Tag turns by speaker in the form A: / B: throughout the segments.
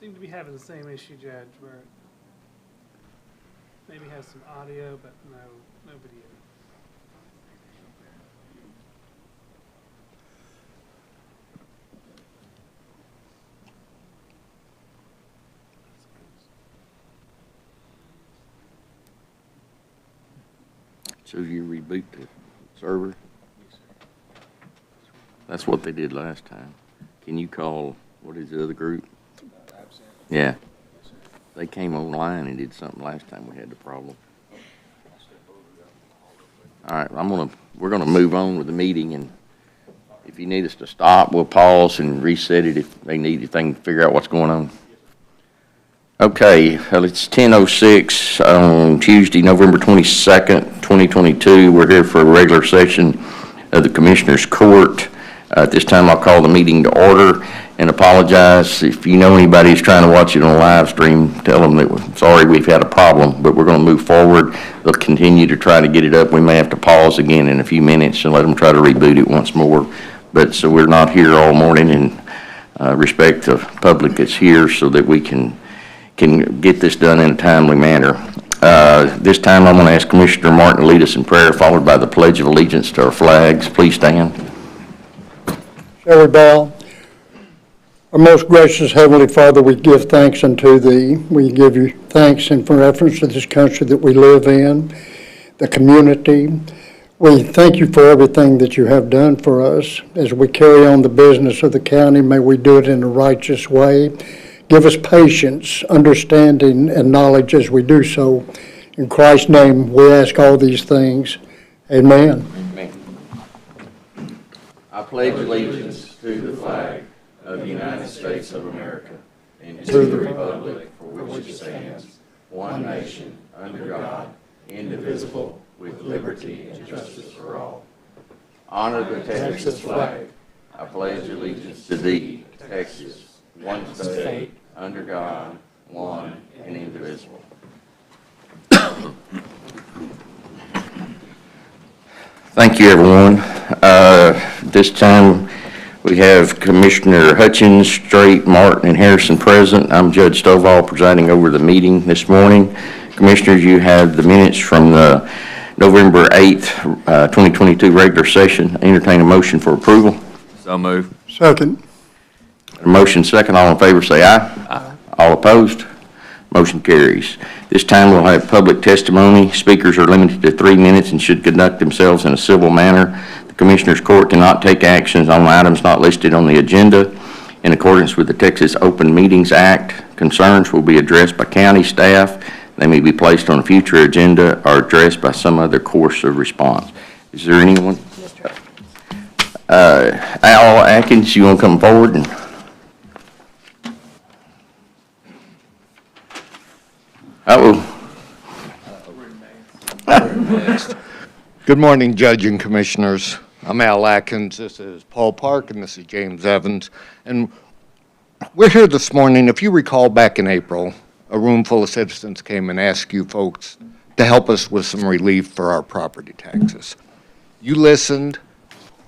A: Seem to be having the same issue, Judge, where it maybe has some audio, but no video.
B: So you reboot the server? That's what they did last time. Can you call, what is the other group? Yeah. They came online and did something last time we had the problem. All right, we're gonna move on with the meeting, and if you need us to stop, we'll pause and reset it if they can figure out what's going on. Okay, well, it's 10:06 on Tuesday, November 22nd, 2022. We're here for a regular session of the Commissioners Court. At this time, I'll call the meeting to order and apologize. If you know anybody who's trying to watch it on a live stream, tell them that we're sorry we've had a problem, but we're going to move forward. They'll continue to try to get it up. We may have to pause again in a few minutes and let them try to reboot it once more. But so we're not here all morning, and respect the public that's here so that we can get this done in a timely manner. This time I'm going to ask Commissioner Martin to lead us in prayer, followed by the Pledge of Allegiance to our flags. Please stand.
C: Shall we bow? Our most gracious Heavenly Father, we give thanks unto Thee. We give You thanks in reference to this country that we live in, the community. We thank You for everything that You have done for us. As we carry on the business of the county, may we do it in a righteous way. Give us patience, understanding, and knowledge as we do so. In Christ's name, we ask all these things. Amen.
B: Amen. I pledge allegiance to the flag of the United States of America and to the republic for which it stands, one nation, under God, indivisible, with liberty and justice for all. Honor the Texas flag. I pledge allegiance to thee, Texas, one state, under God, one and indivisible. Thank you, everyone. This time we have Commissioner Hutchins, Strait, Martin, and Harrison present. I'm Judge Stovall presiding over the meeting this morning. Commissioners, you have the minutes from the November 8th, 2022 regular session. I entertain a motion for approval.
D: So move.
C: Second.
B: A motion second. All in favor say aye. Aye. All opposed? Motion carries. This time we'll have public testimony. Speakers are limited to 3 minutes and should conduct themselves in a civil manner. The Commissioners Court cannot take actions on items not listed on the agenda. In accordance with the Texas Open Meetings Act, concerns will be addressed by county staff. They may be placed on a future agenda or addressed by some other course of response. Is there anyone? Al Atkins, you want to come forward?
E: Good morning, Judge and Commissioners. I'm Al Atkins. This is Paul Park, and this is James Evans. And we're here this morning. If you recall, back in April, a room full of citizens came and asked you folks to help us with some relief for our property taxes. You listened,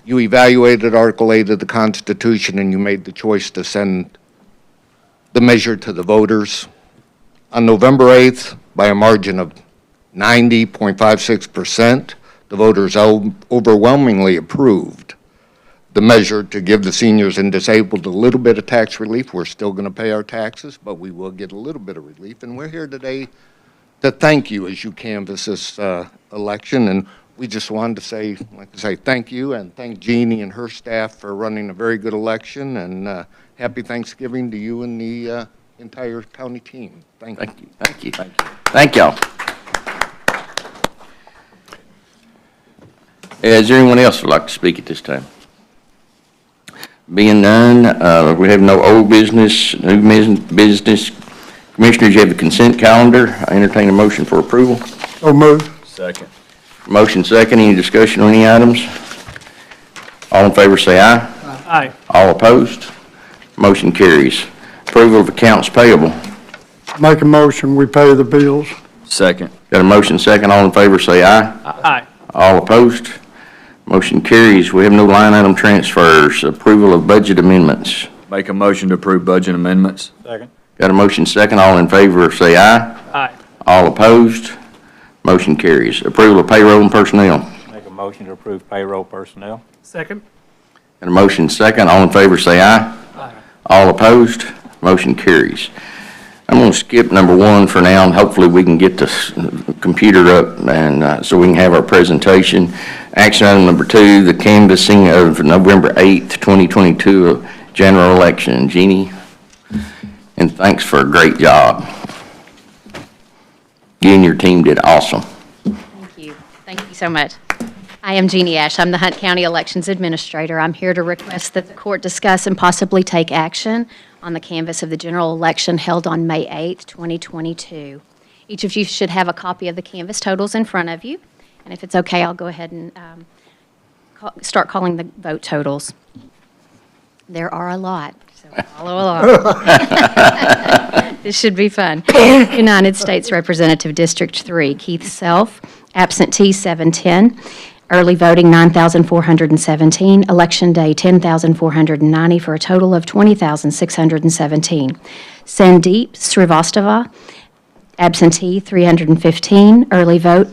E: you evaluated Article 8 of the Constitution, and you made the choice to send the measure to the voters. On November 8th, by a margin of 90.56%, the voters overwhelmingly approved the measure to give the seniors and disabled a little bit of tax relief. We're still going to pay our taxes, but we will get a little bit of relief. And we're here today to thank you as you canvass this election. And we just wanted to say, thank you and thank Jeannie and her staff for running a very good election. And happy Thanksgiving to you and the entire county team. Thank you.
B: Thank you. Thank you. Thank you. Thank y'all. Is there anyone else who would like to speak at this time? Being none, we have no old business, new business. Commissioners, you have the consent calendar. I entertain a motion for approval.
C: So moved.
D: Second.
B: Motion second. Any discussion on any items? All in favor say aye.
A: Aye.
B: All opposed? Motion carries. Approval of accounts payable.
C: Make a motion, we pay the bills.
D: Second.
B: Got a motion second. All in favor say aye.
A: Aye.
B: All opposed? Motion carries. We have no line item transfers. Approval of budget amendments.
D: Make a motion to approve budget amendments.
C: Second.
B: Got a motion second. All in favor, say aye.
A: Aye.
B: All opposed? Motion carries. Approval of payroll and personnel.
D: Make a motion to approve payroll personnel.
A: Second?
B: Got a motion second. All in favor, say aye.
A: Aye.
B: All opposed? Motion carries. I'm going to skip number 1 for now, and hopefully we can get this computer up and so we can have our presentation. Action item number 2, the canvassing of November 8th, 2022 general election. Jeannie, and thanks for a great job. You and your team did awesome.
F: Thank you. Thank you so much. I am Jeannie Ash. I'm the Hunt County Elections Administrator. I'm here to request that the court discuss and possibly take action on the canvass of the general election held on May 8th, 2022. Each of you should have a copy of the canvass totals in front of you. And if it's okay, I'll go ahead and start calling the vote totals. There are a lot, so follow along. This should be fun. United States Representative District 3, Keith Self, absentee 710, early voting 9,417, election day 10,490 for a total of 20,617. Sandeep Srivastava, absentee 315, early vote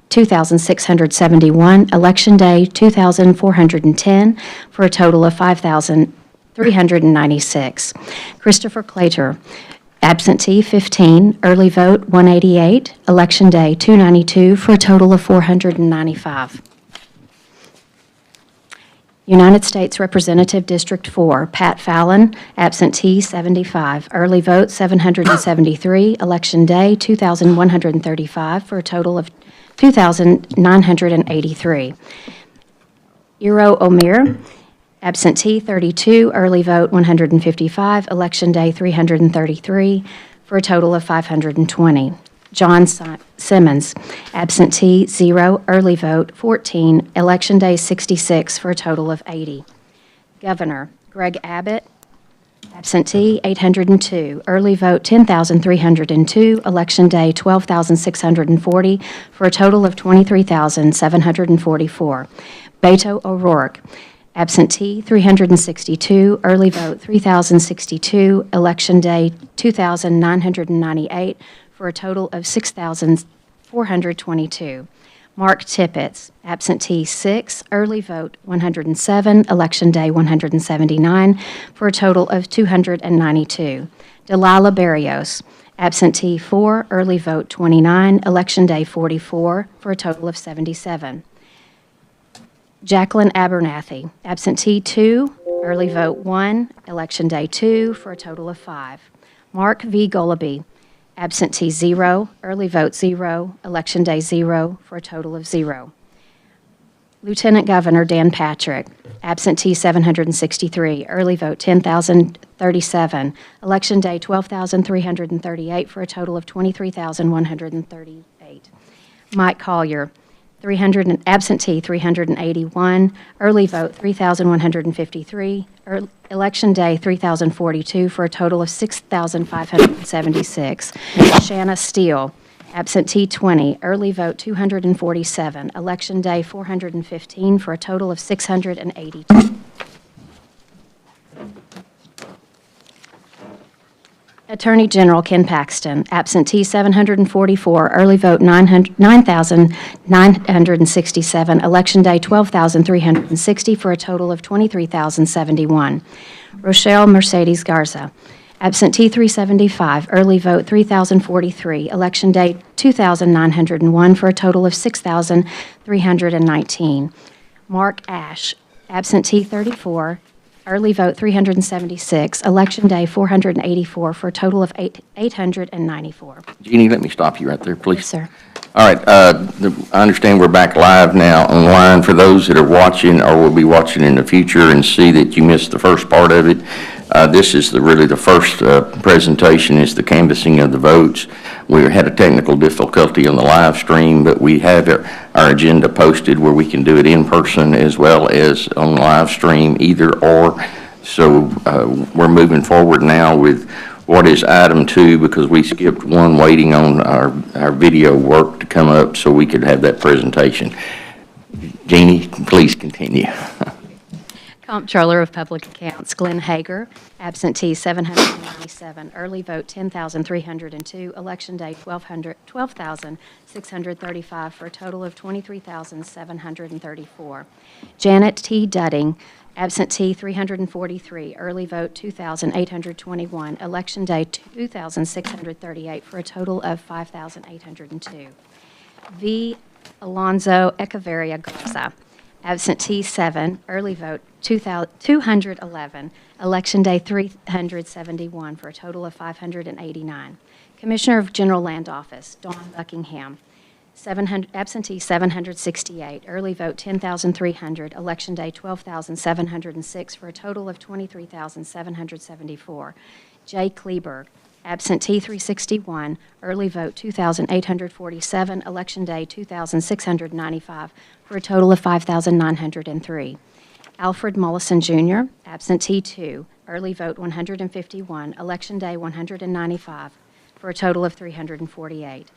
F: 2,671, election day 2,410 for a total of 5,396. Christopher Clater, absentee 15, early vote 188, election day 292 for a total of 495. United States Representative District 4, Pat Fallon, absentee 75, early vote 773, election day 2,135 for a total of 2,983. Iro Omir, absentee 32, early vote 155, election day 333 for a total of 520. John Simmons, absentee 0, early vote 14, election day 66 for a total of 80. Governor Greg Abbott, absentee 802, early vote 10,302, election day 12,640 for a total of 23,744. Beto O'Rourke, absentee 362, early vote 3,062, election day 2,998 for a total of 6,422. Mark Tippett, absentee 6, early vote 107, election day 179 for a total of 292. Delilah Barrios, absentee 4, early vote 29, election day 44 for a total of 77. Jacqueline Abernathy, absentee 2, early vote 1, election day 2 for a total of 5. Mark V. Golaby, absentee 0, early vote 0, election day 0 for a total of 0. Lieutenant Governor Dan Patrick, absentee 763, early vote 10,037, election day 12,338 for a total of 23,138. Mike Collier, absentee 381, early vote 3,153, election day 3,042 for a total of 6,576. Shanna Steele, absentee 20, early vote 247, election day 415 for a total of 682. Attorney General Ken Paxton, absentee 744, early vote 9,967, election day 12,360 for a total of 23,071. Rochelle Mercedes Garza, absentee 375, early vote 3,043, election day 2,901 for a total of 6,319. Mark Ash, absentee 34, early vote 376, election day 484 for a total of 894.
B: Jeannie, let me stop you right there, please.
F: Yes, sir.
B: All right, I understand we're back live now online. For those that are watching or will be watching in the future and see that you missed the first part of it, this is really the first presentation, is the canvassing of the votes. We had a technical difficulty on the live stream, but we have our agenda posted where we can do it in person as well as on live stream, either or. So we're moving forward now with what is item 2, because we skipped 1 waiting on our video work to come up so we could have that presentation. Jeannie, please continue.
F: Comptroller of Public Accounts, Glenn Hager. Absentee, 797. Early vote, 10,302. Election day, 12,635, for a total of 23,734. Janet T. Dudding. Absentee, 343. Early vote, 2,821. Election day, 2,638, for a total of 5,802. V. Alonzo Echeverria Garza. Absentee, 7. Early vote, 211. Election day, 371, for a total of 589. Commissioner of General Land Office, Dawn Buckingham. Absentee, 768. Early vote, 10,300. Election day, 12,706, for a total of 23,774. Jay Kleberg. Absentee, 361. Early vote, 2,847. Election day, 2,695, for a total of 5,903. Alfred Mollison Jr., absentee, 2. Early vote, 151. Election day, 195, for a total of 348.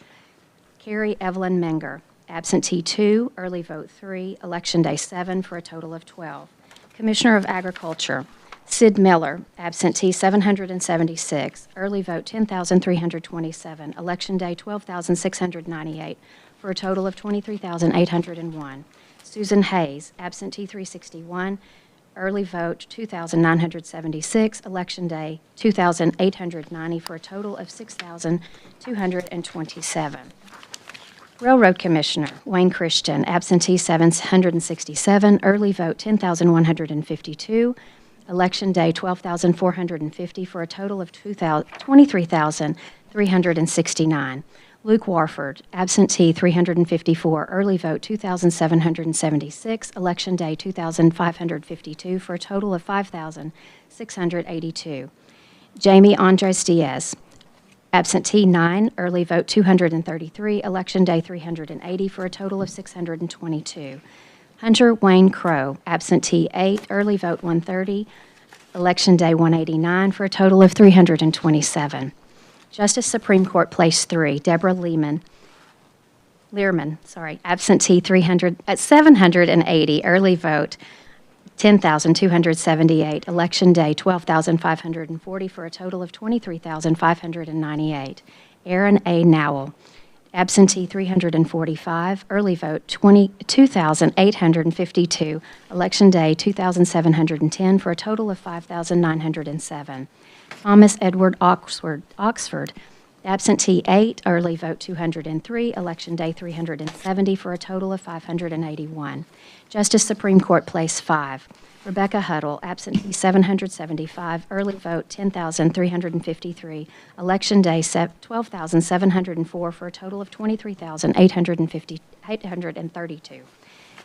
F: Carrie Evelyn Menger, absentee, 2. Early vote, 3. Election day, 7, for a total of 12. Commissioner of Agriculture, Sid Miller, absentee, 776. Early vote, 10,327. Election day, 12,698, for a total of 23,801. Susan Hayes, absentee, 361. Early vote, 2,976. Election day, 2,890, for a total of 6,227. Railroad Commissioner, Wayne Christian, absentee, 767. Early vote, 10,152. Election day, 12,450, for a total of 23,369. Luke Warford, absentee, 354. Early vote, 2,776. Election day, 2,552, for a total of 5,682. Jamie Andres Diaz, absentee, 9. Early vote, 233. Election day, 380, for a total of 622. Hunter Wayne Crow, absentee, 8. Early vote, 130. Election day, 189, for a total of 327. Justice Supreme Court, Place 3, Deborah Learman, absentee, 780. Early vote, 10,278. Election day, 12,540, for a total of 23,598. Aaron A. Nowell, absentee, 345. Early vote, 22,852. Election day, 2,710, for a total of 5,907. Thomas Edward Oxford, absentee, 8. Early vote, 203. Election day, 370, for a total of 581. Justice Supreme Court, Place 5. Rebecca Huddle, absentee, 775. Early vote, 10,353. Election day, 12,704, for a total of 23,832.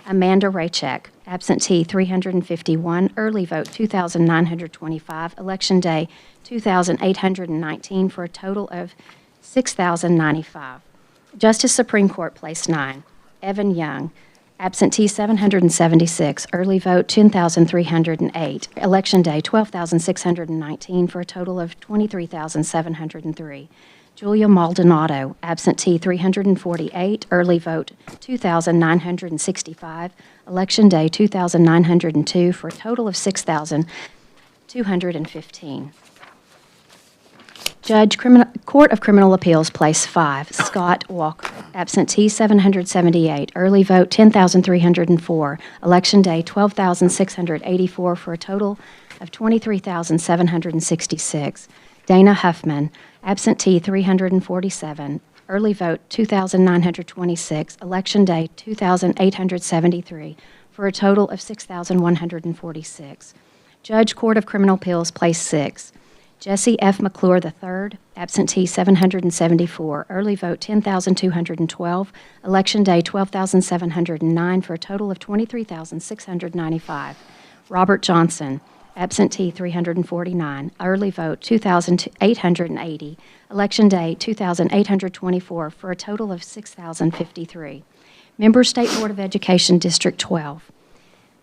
F: Amanda Raycheck, absentee, 351. Early vote, 2,925. Election day, 2,819, for a total of 6,095. Justice Supreme Court, Place 9. Evan Young, absentee, 776. Early vote, 10,308. Election day, 12,619, for a total of 23,703. Julia Maldonado, absentee, 348. Early vote, 2,965. Election day, 2,902, for a total of 6,215. Judge, Court of Criminal Appeals, Place 5, Scott Walker, absentee, 778. Early vote, 10,304. Election day, 12,684, for a total of 23,766. Dana Huffman, absentee, 347. Early vote, 2,926. Election day, 2,873, for a total of 6,146. Judge, Court of Criminal Appeals, Place 6. Jesse F. McClure III, absentee, 774. Early vote, 10,212. Election day, 12,709, for a total of 23,695. Robert Johnson, absentee, 349. Early vote, 2,880. Election day, 2,824, for a total of 6,053. Member State Board of Education, District 12.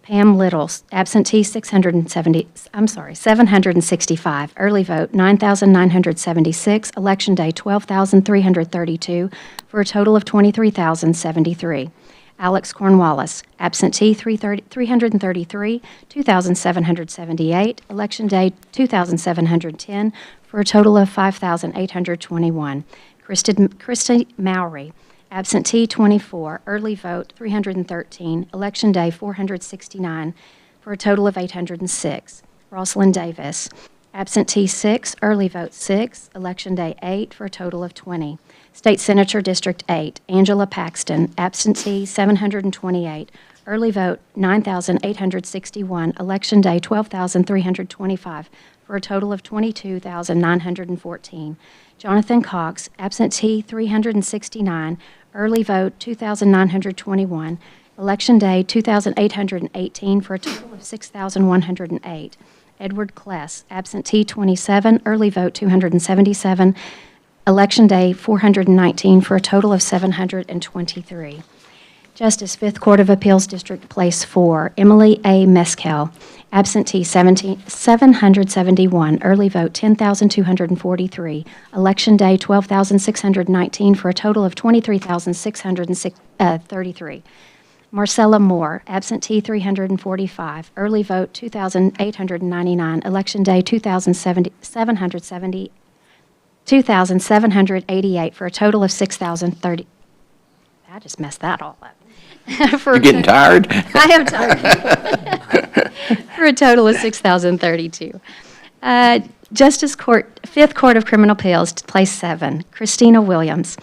F: Pam Little, absentee, 765. Early vote, 9,976. Election day, 12,332, for a total of 23,073. Alex Cornwallis, absentee 333, 2,778, election day 2,710, for a total of 5,821. Christy Mowry, absentee 24, early vote 313, election day 469, for a total of 806. Rosalind Davis, absentee 6, early vote 6, election day 8, for a total of 20. State Senator District 8, Angela Paxton, absentee 728, early vote 9,861, election day 12,325, for a total of 22,914. Jonathan Cox, absentee 369, early vote 2,921, election day 2,818, for a total of 6,108. Edward Kless, absentee 27, early vote 277, election day 419, for a total of 723. Justice, 5th Court of Appeals, District Place 4, Emily A. Meskel, absentee 771, early vote 10,243, election day 12,619, for a total of 23,633. Marcella Moore, absentee 345, early vote 2,899, election day 2,788, for a total of 6,030. I just messed that all up.
B: You getting tired?
F: I am tired. For a total of 6,032. Justice Court, 5th Court of Criminal Appeals, Place 7, Christina Williams,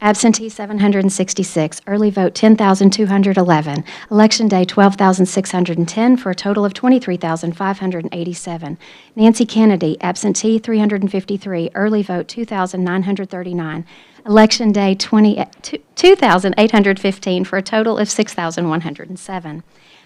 F: absentee 766, early vote 10,211, election day 12,610, for a total of 23,587. Nancy Kennedy, absentee 353, early vote 2,939, election day 2,815, for a total of 6,107.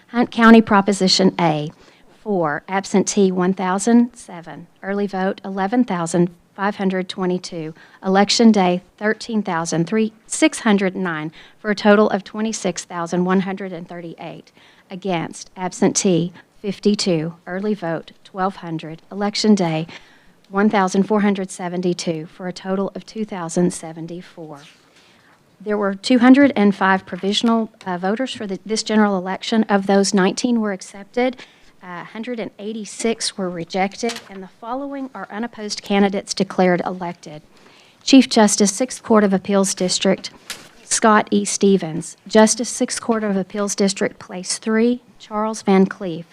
F: Hunt County Proposition A, 4, absentee 1,007, early vote 11,522, election day 13,609, for a total of 26,138. Against, absentee 52, early vote 1,200, election day 1,472, for a total of 2,074. There were 205 provisional voters for this general election. Of those, 19 were accepted, 186 were rejected, and the following are unopposed candidates declared elected. Chief Justice, 6th Court of Appeals District, Scott E. Stevens. Justice, 6th Court of Appeals District, Place 3, Charles Van Cleef.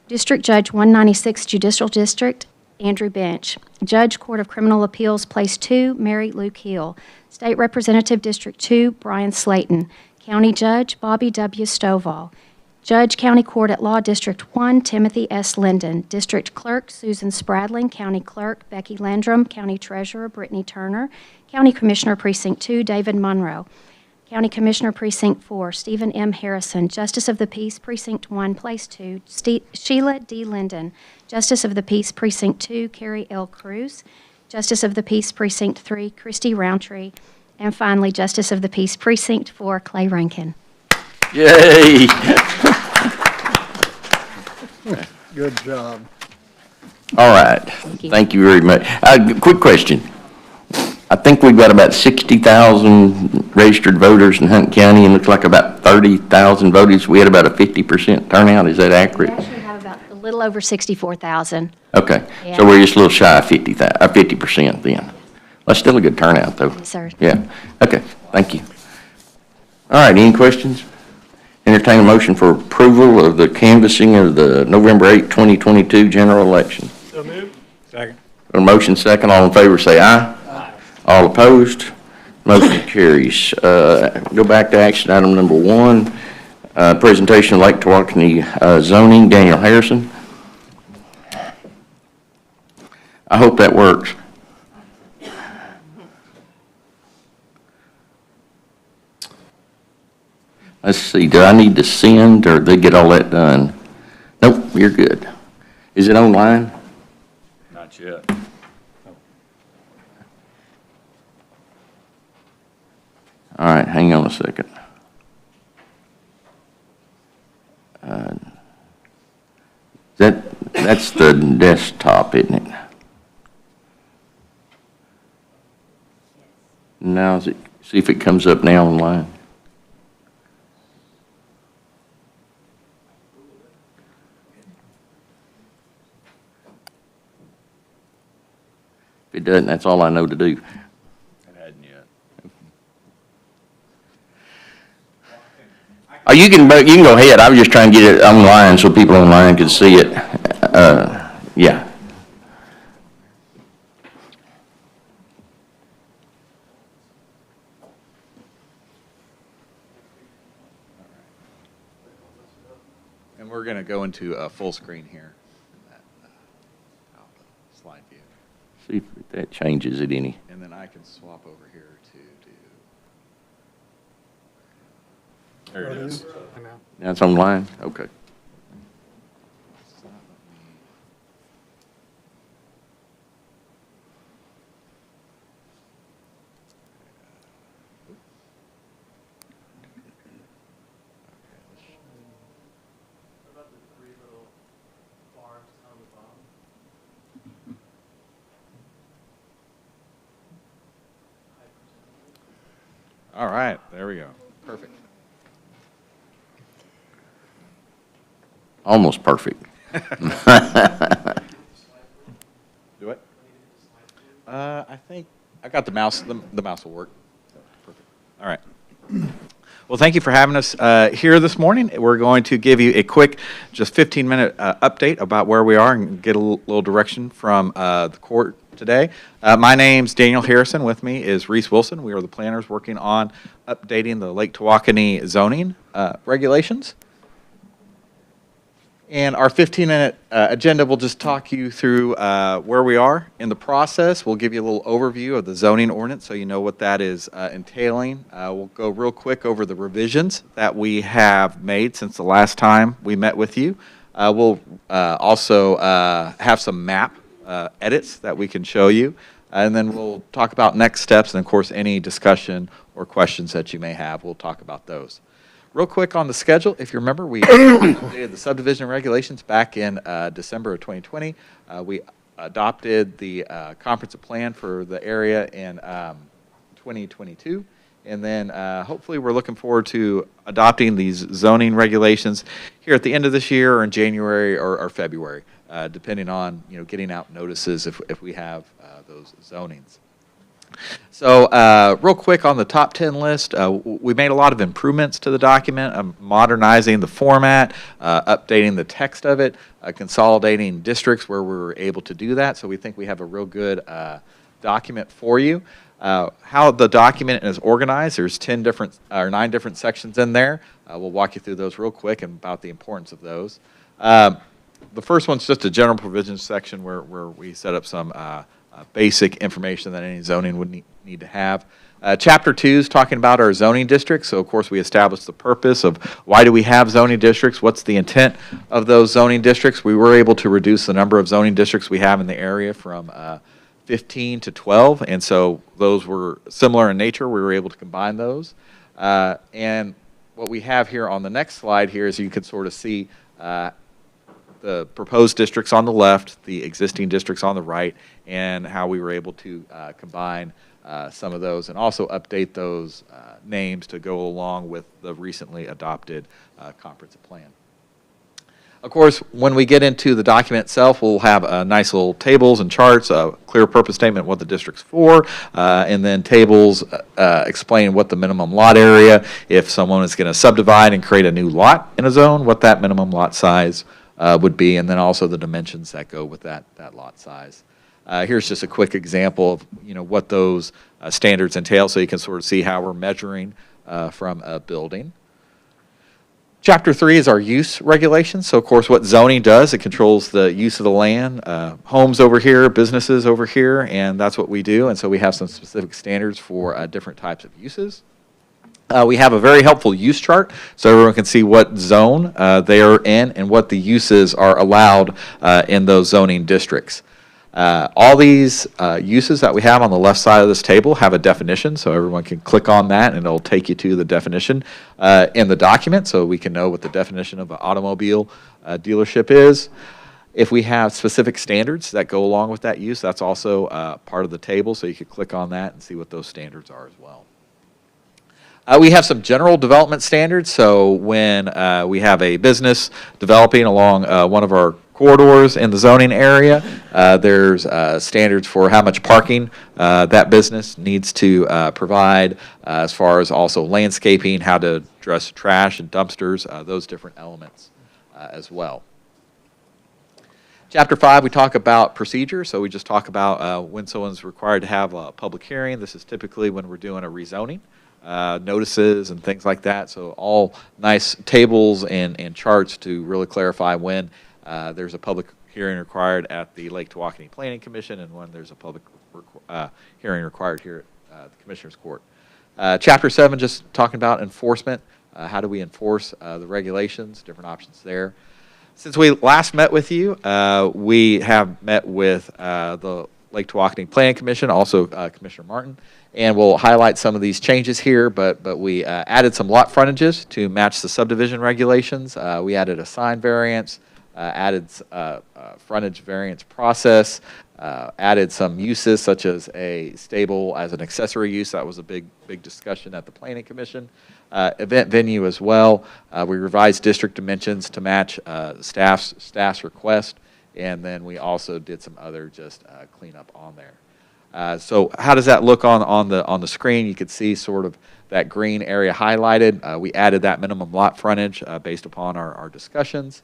F: District Judge, 196th Judicial District, Andrew Bench. Judge, Court of Criminal Appeals, Place 2, Mary Lou Keel. State Representative, District 2, Brian Slayton. County Judge, Bobby W. Stovall. Judge, County Court at Law, District 1, Timothy S. Linden. District Clerk, Susan Spradling. County Clerk, Becky Landrum. County Treasurer, Brittany Turner. County Commissioner, Precinct 2, David Monroe. County Commissioner, Precinct 4, Stephen M. Harrison. Justice of the Peace, Precinct 1, Place 2, Sheila D. Linden. Justice of the Peace, Precinct 2, Carrie L. Cruz. Justice of the Peace, Precinct 3, Christy Roundtree. And finally, Justice of the Peace, Precinct 4, Clay Rankin.
B: Yay!
C: Good job.
B: All right.
F: you.
B: Thank you very much. Quick question. I think we've got about 60,000 registered voters in Hunt County, and looks like about 30,000 voters. We had about a 50% turnout. Is that
F: We
B: accurate?
F: actually have about a little over 64,000.
B: Okay.
F: Yeah.
B: So we're just a little shy of 50% then. That's still a good turnout, though.
F: Yes, sir.
B: Yeah. Okay. Thank you. All right. Any questions? Entertain a motion for approval of the canvassing of the November 8, 2022 general election.
A: So moved.
D: Second.
B: A motion second. All in favor say aye. Aye. All opposed? Motion carries. Go back to action item number 1, presentation of Lake Tawakoni zoning. Daniel Harrison. I hope that works. Let's see, do I need to send, or they get all that done? Nope, you're good. Is it online?
D: Not yet.
B: All right, hang on a second. That's the desktop, isn't it? Now, see if it comes up now online. it doesn't, that's all I know to do.
D: It hadn't yet.
B: Oh, you can go ahead. I was just trying to get it online so people online could see it. Yeah.
G: And we're going to go into a full screen here. Slide view.
B: See if that changes it any.
G: And then I can swap over here to do.
D: There it is.
A: I know.
B: Now it's online? Okay.
G: It's not let me- All right, there we go. Perfect.
B: Almost perfect.
G: Do it? I think I got the mouse. The mouse will work. Perfect. All right. Well, thank you for having us here this morning. We're going to give you a quick, just 15-minute update about where we are and get a little direction from the court today. My name's Daniel Harrison. With me is Reese Wilson. We are the planners working on updating the Lake Tawakoni zoning regulations. And our 15-minute agenda will just talk you through where we are in the process. We'll give you a little overview of the zoning ordinance so you know what that is entailing. We'll go real quick over the revisions that we have made since the last time we met with you. We'll also have some map edits that we can show you. And then we'll talk about next steps and, of course, any discussion or questions that you may have. We'll talk about those. Real quick on the schedule, if you remember, we updated the subdivision regulations back in December of 2020. We adopted the comprehensive plan for the area in 2022. And then hopefully we're looking forward to adopting these zoning regulations here at the end of this year or in January or February, depending on getting out notices if we have those zonings. So real quick on the top 10 list, we made a lot of improvements to the document, modernizing the format, updating the text of it, consolidating districts where we were able to do that. So we think we have a real good document for you. How the document is organized, there's 9 different sections in there. We'll walk you through those real quick and about the importance of those. The first one's just a general provisions section where we set up some basic information that any zoning would need to have. Chapter 2 is talking about our zoning districts. So, of course, we established the purpose of why do we have zoning districts, what's the intent of those zoning districts. We were able to reduce the number of zoning districts we have in the area from 15 to 12, and so those were similar in nature. We were able to combine those. And what we have here on the next slide here is you can sort of see the proposed districts on the left, the existing districts on the right, and how we were able to combine some of those and also update those names to go along with the recently adopted comprehensive plan. Of course, when we get into the document itself, we'll have nice little tables and charts, a clear purpose statement, what the district's for, and then tables explaining what the minimum lot area, if someone is going to subdivide and create a new lot in a zone, what that minimum lot size would be, and then also the dimensions that go with that lot size. Here's just a quick example of what those standards entail, so you can sort of see how we're measuring from a building. Chapter 3 is our use regulations. So, of course, what zoning does, it controls the use of the land, homes over here, businesses over here, and that's what we do. And so we have some specific standards for different types of uses. We have a very helpful use chart so everyone can see what zone they are in and what the uses are allowed in those zoning districts. All these uses that we have on the left side of this table have a definition, so everyone can click on that and it'll take you to the definition in the document so we can know what the definition of an automobile dealership is. If we have specific standards that go along with that use, that's also part of the table, so you can click on that and see what those standards are as well. We have some general development standards, so when we have a business developing along one of our corridors in the zoning area. There's standards for how much parking that business needs to provide, as far as also landscaping, how to address trash and dumpsters, those different elements as well. Chapter 5, we talk about procedure. So we just talk about when someone's required to have a public hearing. This is typically when we're doing a rezoning, notices and things like that. So all nice tables and charts to really clarify when there's a public hearing required at the Lake Tawakoni Planning Commission and when there's a public hearing required here at the Commissioner's Court. Chapter 7, just talking about enforcement. How do we enforce the regulations, different options there. Since we last met with you, we have met with the Lake Tawakoni Planning Commission, also Commissioner Martin, and we'll highlight some of these changes here, but we added some lot frontages to match the subdivision regulations. We added a sign variance, added frontage variance process, added some uses such as a stable as an accessory use. That was a big discussion at the Planning Commission. Event venue as well. We revised district dimensions to match staff's request, and then we also did some other just cleanup on there. So how does that look on the screen? You could see sort of that green area highlighted. We added that minimum lot frontage based upon our discussions.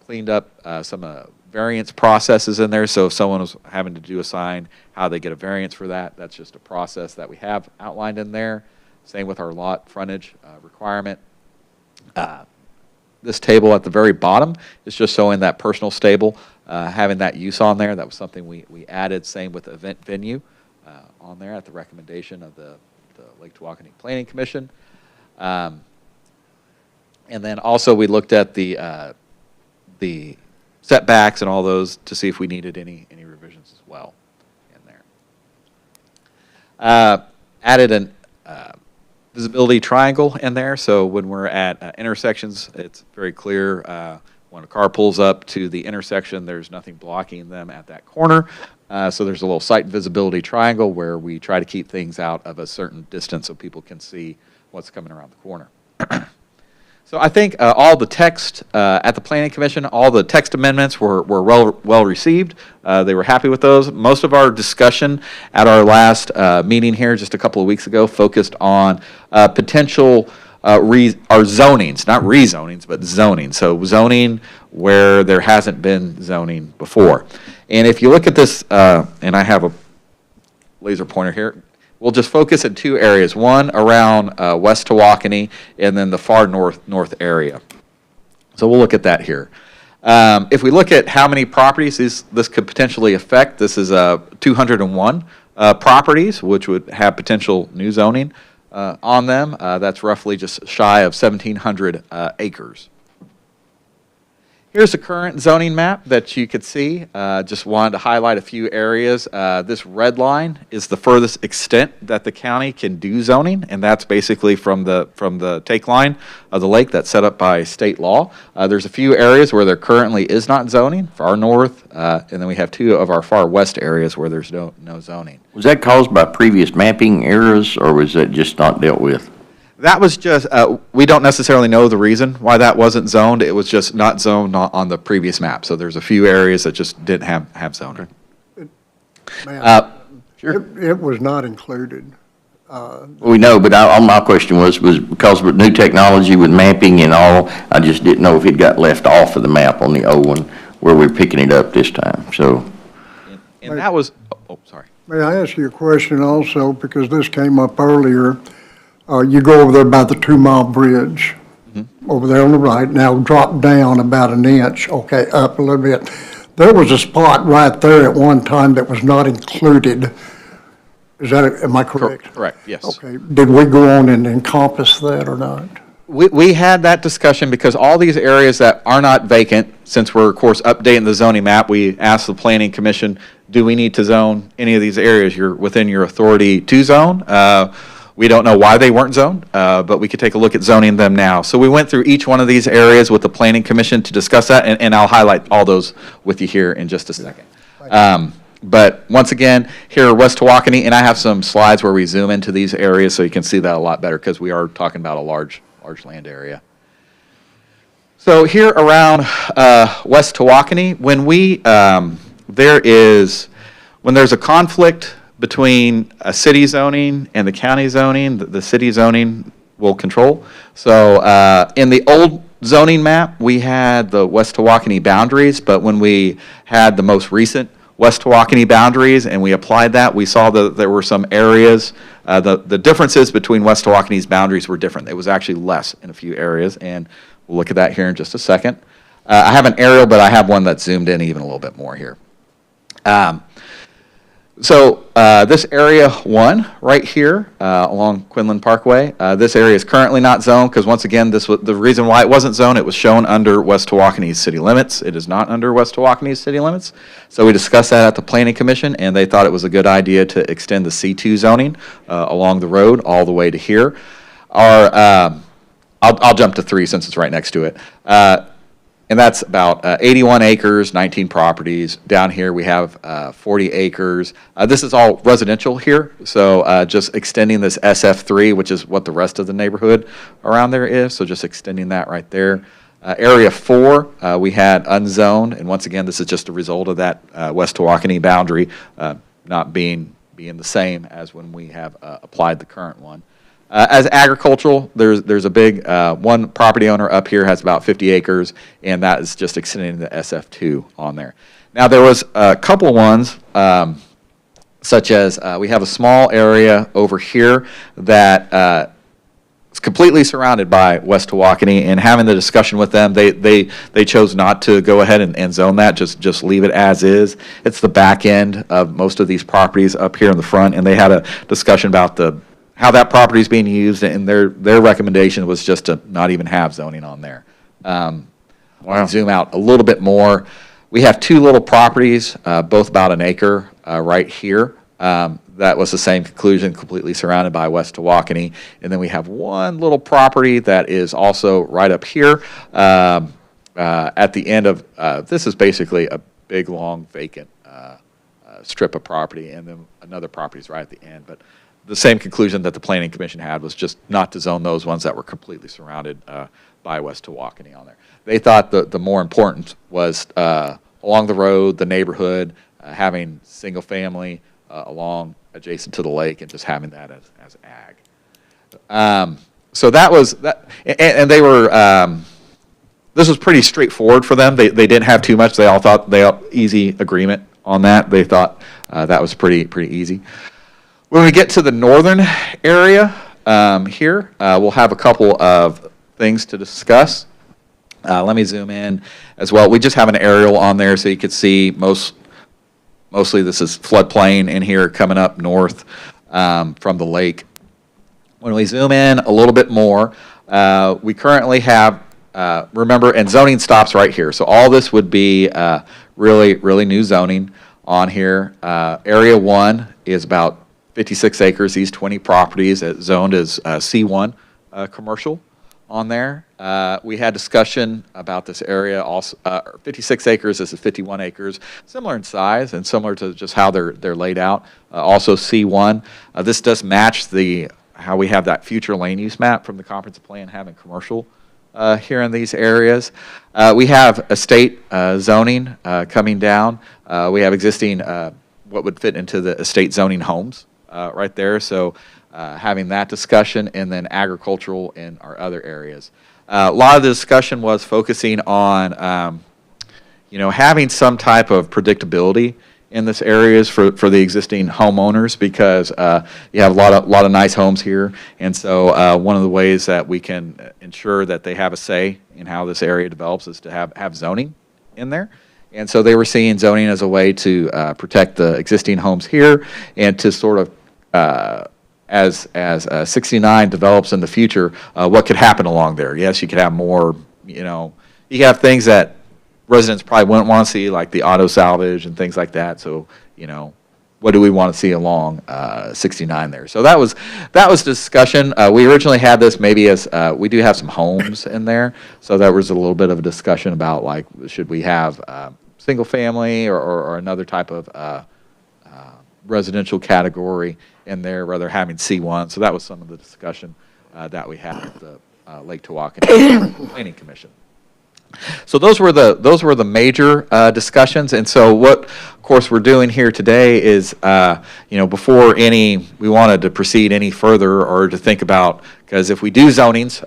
G: Cleaned up some variance processes in there. So if someone was having to do a sign, how they get a variance for that, that's just a process that we have outlined in there. Same with our lot frontage requirement. This table at the very bottom is just showing that personal stable, having that use on there. That was something we added. Same with event venue on there at the recommendation of the Lake Tawakoni Planning Commission. And then also we looked at the setbacks and all those to see if we needed any revisions as well in there. Added an visibility triangle in there, so when we're at intersections, it's very clear when a car pulls up to the intersection, there's nothing blocking them at that corner. So there's a little sight visibility triangle where we try to keep things out of a certain distance so people can see what's coming around the corner. So I think all the text at the Planning Commission, all the text amendments were well received. They were happy with those. Most of our discussion at our last meeting here just a couple of weeks ago focused on potential our zonings, not rezonings, but zoning. So zoning where there hasn't been zoning before. And if you look at this, and I have a laser pointer here, we'll just focus in two areas, one around West Tawakoni and then the far north area. So we'll look at that here. If we look at how many properties this could potentially affect, this is 201 properties, which would have potential new zoning on them. That's roughly just shy of 1,700 acres. Here's the current zoning map that you could see. Just wanted to highlight a few areas. This red line is the furthest extent that the county can do zoning, and that's basically from the take line of the lake that's set up by state law. There's a few areas where there currently is not zoning, far north, and then we have two of our far west areas where there's no zoning.
B: Was that caused by previous mapping errors, or was that just not dealt with?
G: That was just, we don't necessarily know the reason why that wasn't zoned. It was just not zoned on the previous map. So there's a few areas that just didn't have zoning.
C: Sure. It was not included.
B: We know, but my question was because with new technology with mapping and all, I just didn't know if it got left off of the map on the old one where we're picking it up this time, so.
G: And that was, oh, sorry.
C: May I ask you a question also, because this came up earlier? You go over there by the 2 Mile Bridge, over there on the right, now drop down about an inch, okay, up a little bit. There was a spot right there at one time that was not included. Is that, am I correct?
G: Correct, yes.
C: Okay, did we go on and encompass that or not?
G: We had that discussion because all these areas that are not vacant, since we're, of course, updating the zoning map, we asked the Planning Commission, do we need to zone any of these areas? You're within your authority to zone. We don't know why they weren't zoned, but we could take a look at zoning them now. So we went through each one of these areas with the Planning Commission to discuss that, and I'll highlight all those with you here in just a second. But once again, here at West Tawakoni, and I have some slides where we zoom into these areas so you can see that a lot better because we are talking about a large land area. So here around West Tawakoni, when there's a conflict between a city zoning and the county zoning, the city zoning will control. So in the old zoning map, we had the West Tawakoni boundaries, but when we had the most recent West Tawakoni boundaries and we applied that, we saw that there were some areas, the differences between West Tawakoni's boundaries were different. It was actually less in a few areas, and we'll look at that here in just a second. I have an aerial, but I have one that's zoomed in even a little bit more here. This area 1 right here along Quinlan Parkway, this area is currently not zoned because once again, this was the reason why it wasn't zoned. It was shown under West Tawakoni's city limits. It is not under West Tawakoni's city limits. So we discussed that at the Planning Commission, and they thought it was a good idea to extend the C2 zoning along the road all the way to here. I'll jump to 3 since it's right next to it. And that's about 81 acres, 19 properties. Down here we have 40 acres. This is all residential here, so just extending this SF3, which is what the rest of the neighborhood around there is, so just extending that right there. Area 4, we had unzoned, and once again, this is just a result of that West Tawakoni boundary not being the same as when we have applied the current one. As agricultural, there's a big, one property owner up here has about 50 acres, and that is just extending the SF2 on there. Now, there was a couple ones, such as we have a small area over here that is completely surrounded by West Tawakoni, and having the discussion with them, they chose not to go ahead and zone that, just leave it as is. It's the back end of most of these properties up here in the front, and they had a discussion about how that property is being used, and their recommendation was just to not even have zoning on there. Wow. Zoom out a little bit more. We have 2 little properties, both about an acre right here. That was the same conclusion, completely surrounded by West Tawakoni. And then we have 1 little property that is also right up here at the end of, this is basically a big, long, vacant strip of property, and then another property is right at the end. But the same conclusion that the Planning Commission had was just not to zone those ones that were completely surrounded by West Tawakoni on there. They thought the more important was along the road, the neighborhood, having single family along adjacent to the lake, and just having that as ag. So that was that, and they were. This was pretty straightforward for them. They didn't have too much. They all thought easy agreement on that. They thought that was pretty easy. When we get to the northern area here, we'll have a couple of things to discuss. Let me zoom in as well. We just have an aerial on there so you could see mostly this is floodplain in here coming up north from the lake. When we zoom in a little bit more, we currently have, remember, and zoning stops right here. So all this would be really new zoning on here. Area 1 is about 56 acres, these 20 properties zoned as C1 commercial on there. We had discussion about this area also. 56 acres, this is 51 acres, similar in size and similar to just how they're laid out. Also C1. This does match how we have that future land use map from the comprehensive plan having commercial here in these areas. We have estate zoning coming down. We have existing what would fit into the estate zoning homes right there. So having that discussion, and then agricultural in our other areas. A lot of the discussion was focusing on, having some type of predictability in this areas for the existing homeowners, because you have a lot of nice homes here, and so one of the ways that we can ensure that they have a say in how this area develops is to have zoning in there. And so they were seeing zoning as a way to protect the existing homes here, and to sort of as 69 develops in the future, what could happen along there? Yes, you could have more, you could have things that residents probably wouldn't want to see, like the auto salvage and things like that. So, what do we want to see along 69 there? So that was discussion. We originally had this maybe as we do have some homes in there, so there was a little bit of a discussion about, like, should we have single family or another type of residential category in there, rather having C1. So that was some of the discussion that we had at the Lake Tawakoni Planning Commission. So those were the major discussions, and so what, of course, we're doing here today is, before we wanted to proceed any further or to think about, because if we do zonings,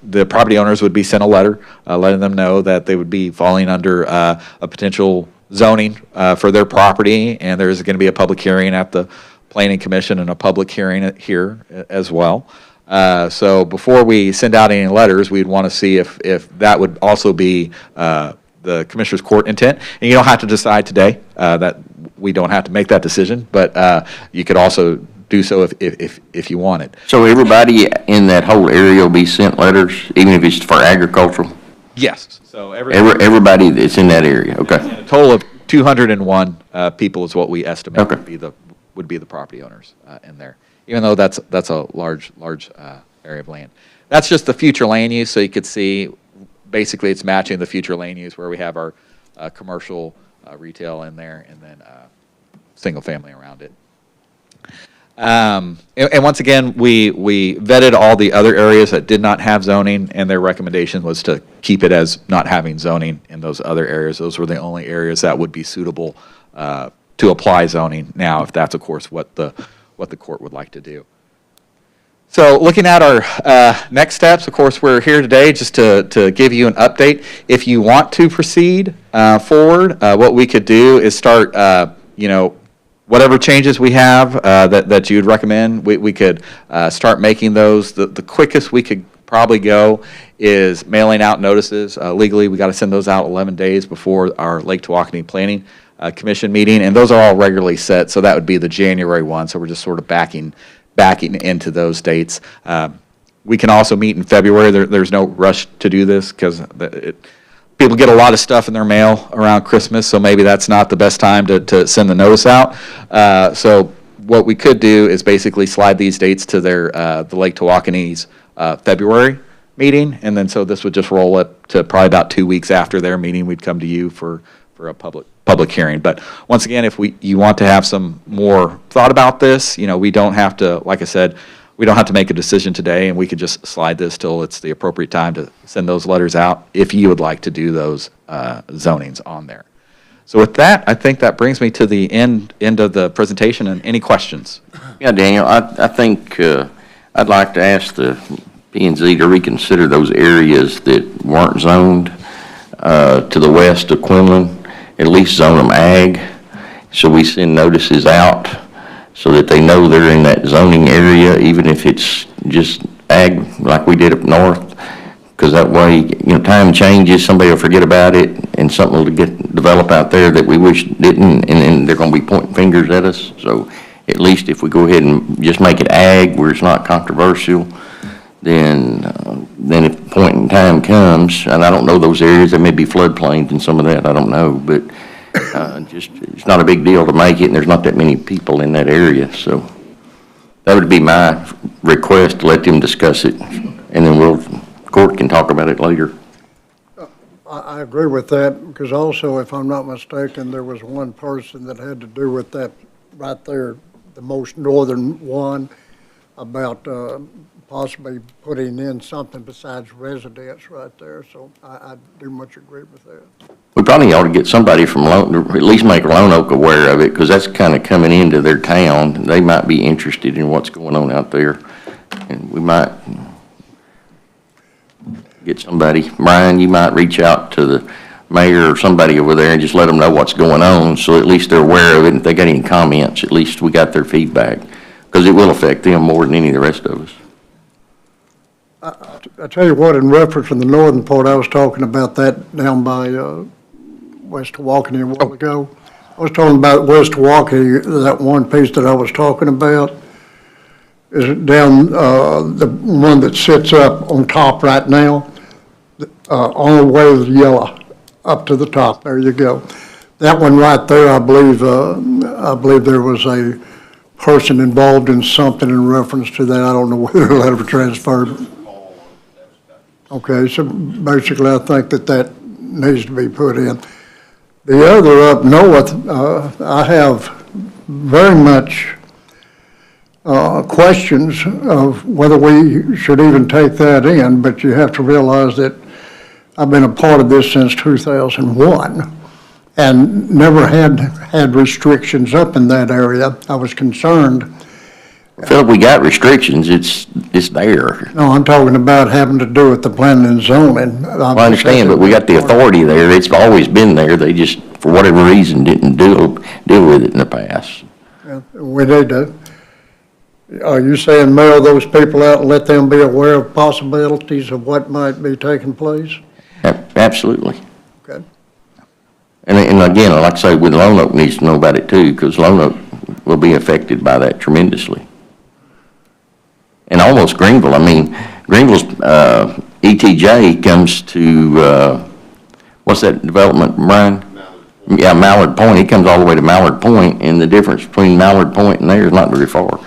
G: the property owners would be sent a letter letting them know that they would be falling under a potential zoning for their property, and there's going to be a public hearing at the Planning Commission and a public hearing here as well. So before we send out any letters, we'd want to see if that would also be the Commissioner's Court intent. And you don't have to decide today. That we don't have to make that decision, but you could also do so if you wanted.
B: So everybody in that whole area will be sent letters, even if it's for agricultural?
G: Yes. So
B: Everybody that's in that area, okay.
G: a total of 201 people is what we estimate
B: Okay.
G: would be the property owners in there. Even though that's a large area of land. That's just the future land use, so you could see, basically it's matching the future land use where we have our commercial retail in there and then single family around it. And once again, we vetted all the other areas that did not have zoning, and their recommendation was to keep it as not having zoning in those other areas. Those were the only areas that would be suitable to apply zoning now, if that's, of course, what the court would like to do. So looking at our next steps, of course, we're here today just to give you an update. If you want to proceed forward, what we could do is start, whatever changes we have that you'd recommend, we could start making those. The quickest we could probably go is mailing out notices. Legally, we got to send those out 11 days before our Lake Tawakoni Planning Commission meeting, and those are all regularly set, so that would be the January one, so we're just sort of backing into those dates. We can also meet in February. There's no rush to do this because people get a lot of stuff in their mail around Christmas, so maybe that's not the best time to send the notice out. So what we could do is basically slide these dates to the Lake Tawakoni's February meeting, and then so this would just roll up to probably about 2 weeks after their meeting. We'd come to you for a public hearing. But once again, if you want to have some more thought about this, we don't have to, like I said, we don't have to make a decision today, and we could just slide this till it's the appropriate time to send those letters out if you would like to do those zonings on there. So with that, I think that brings me to the end of the presentation, and any questions?
B: Yeah, Daniel, I think I'd like to ask the P&Z to reconsider those areas that weren't zoned to the west of Quinlan, at least zone them ag, so we send notices out so that they know they're in that zoning area, even if it's just ag like we did up north, because that way, time changes, somebody will forget about it, and something will develop out there that we wish didn't, and then they're going to be pointing fingers at us. So at least if we go ahead and just make it ag where it's not controversial, then if the point in time comes, and I don't know those areas, there may be floodplains and some of that, I don't know, but it's not a big deal to make it, and there's not that many people in that area, so that would be my request, to let them discuss it, and then court can talk about it later.
C: I agree with that, because also, if I'm not mistaken, there was one person that had to do with that right there, the most northern one, about possibly putting in something besides residence right there, so I do much agree with that.
B: We probably ought to get somebody from at least make Roanoke aware of it, because that's kind of coming into their town. They might be interested in what's going on out there, and we might get somebody. Brian, you might reach out to the mayor or somebody over there and just let them know what's going on, so at least they're aware of it, and if they got any comments, at least we got their feedback, because it will affect them more than any of the rest of us.
C: I tell you what, in reference to the northern part, I was talking about that down by West Tawakoni a while ago. I was talking about West Tawakoni, that one piece that I was talking about is down the one that sits up on top right now, on the way to the yellow, up to the top. There you go. That one right there, I believe there was a person involved in something in reference to that. I don't know whether the letter transferred. Okay, so basically I think that needs to be put in. The other up north, I have very much questions of whether we should even take that in, but you have to realize that I've been a part of this since 2001 and never had restrictions up in that area. I was concerned.
B: Philip, we got restrictions, it's there.
C: No, I'm talking about having to do with the planning and zoning.
B: I understand, but we got the authority there, it's always been there, they just, for whatever reason, didn't deal with it in the past.
C: We need to, are you saying mail those people out and let them be aware of possibilities of what might be taking place?
B: Absolutely.
C: Okay.
B: And again, like I say, with Lone Oak needs to know about it too, because Lone Oak will be affected by that tremendously. And almost Greenville, I mean, Greenville's, ETJ comes to, what's that development, Brian? Yeah, Mallard Point, he comes all the way to Mallard Point, and the difference between Mallard Point and there is not very far.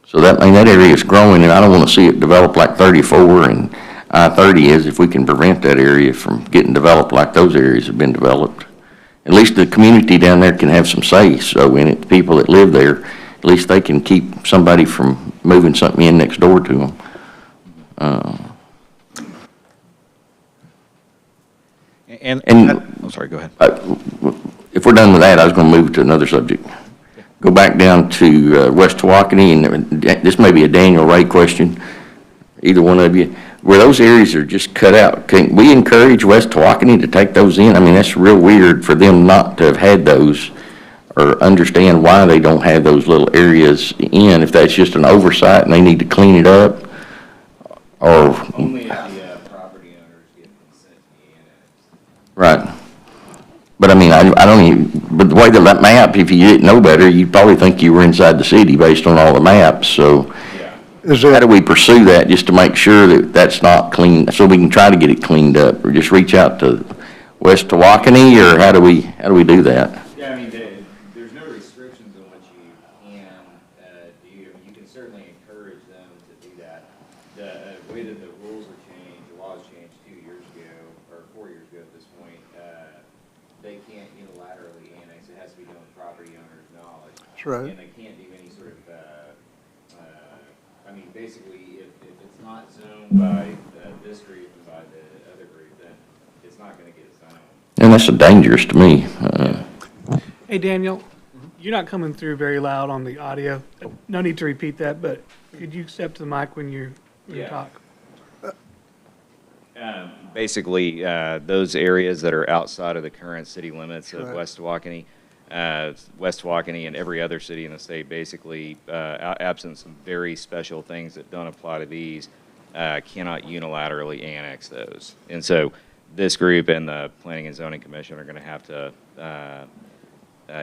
B: So that, I mean, that area is growing, and I don't want to see it develop like 34 and I-30 is, if we can prevent that area from getting developed like those areas have been developed. At least the community down there can have some say, so in it, the people that live there, at least they can keep somebody from moving something in next door to them.
G: And I'm sorry, go ahead.
B: If we're done with that, I was going to move to another subject. Go back down to West Tawakoni, and this may be a Daniel Ray question, either one of you. Where those areas are just cut out, can we encourage West Tawakoni to take those in? I mean, that's real weird for them not to have had those or understand why they don't have those little areas in, if that's just an oversight and they need to clean it up, or...
D: Only if the property owners get consent to the annex.
B: Right. But I mean, I don't even, but the way that map, if you didn't know better, you'd probably think you were inside the city based on all the maps, so
C: Is
B: how
C: it,
B: do we pursue that just to make sure that that's not clean, so we can try to get it cleaned up, or just reach out to West Tawakoni, or how do we do that?
D: Yeah, I mean, there's no restrictions on what you can do. I mean, you can certainly encourage them to do that. The way that the rules are changed, the laws changed 2 years ago, or 4 years ago at this point, they can't unilaterally annex. It has to be done with property owners' knowledge.
C: that's right.
D: And they can't do any sort of, I mean, basically, if it's not zoned by this group and by the other group, then it's not going to get zoned.
B: And that's dangerous to me.
A: Hey, Daniel, you're not coming through very loud on the audio. No need to repeat that, but could you step to the mic when you
D: Yeah.
A: talk?
D: Basically, those areas that are outside of the current city limits of
C: Right.
D: West Tawakoni and every other city in the state, basically, absent some very special things that don't apply to these, cannot unilaterally annex those. And so this group and the Planning and Zoning Commission are going to have to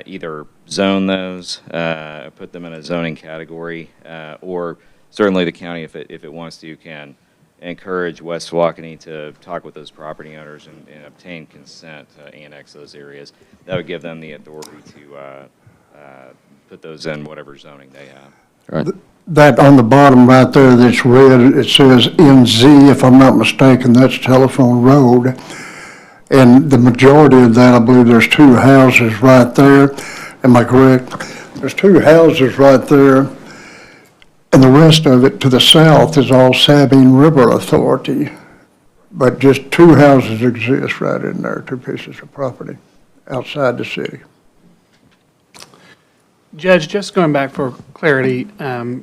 D: either zone those, put them in a zoning category, or certainly the county, if it wants to, can encourage West Tawakoni to talk with those property owners and obtain consent to annex those areas. That would give them the authority to put those in whatever zoning they have.
B: Right.
C: That on the bottom right there that's red, it says NZ, if I'm not mistaken, that's Telephone Road. And the majority of that, I believe there's 2 houses right there. Am I correct? There's 2 houses right there. And the rest of it to the south is all Sabine River Authority. But just 2 houses exist right in there, 2 pieces of property outside the city.
A: Judge, just going back for clarity,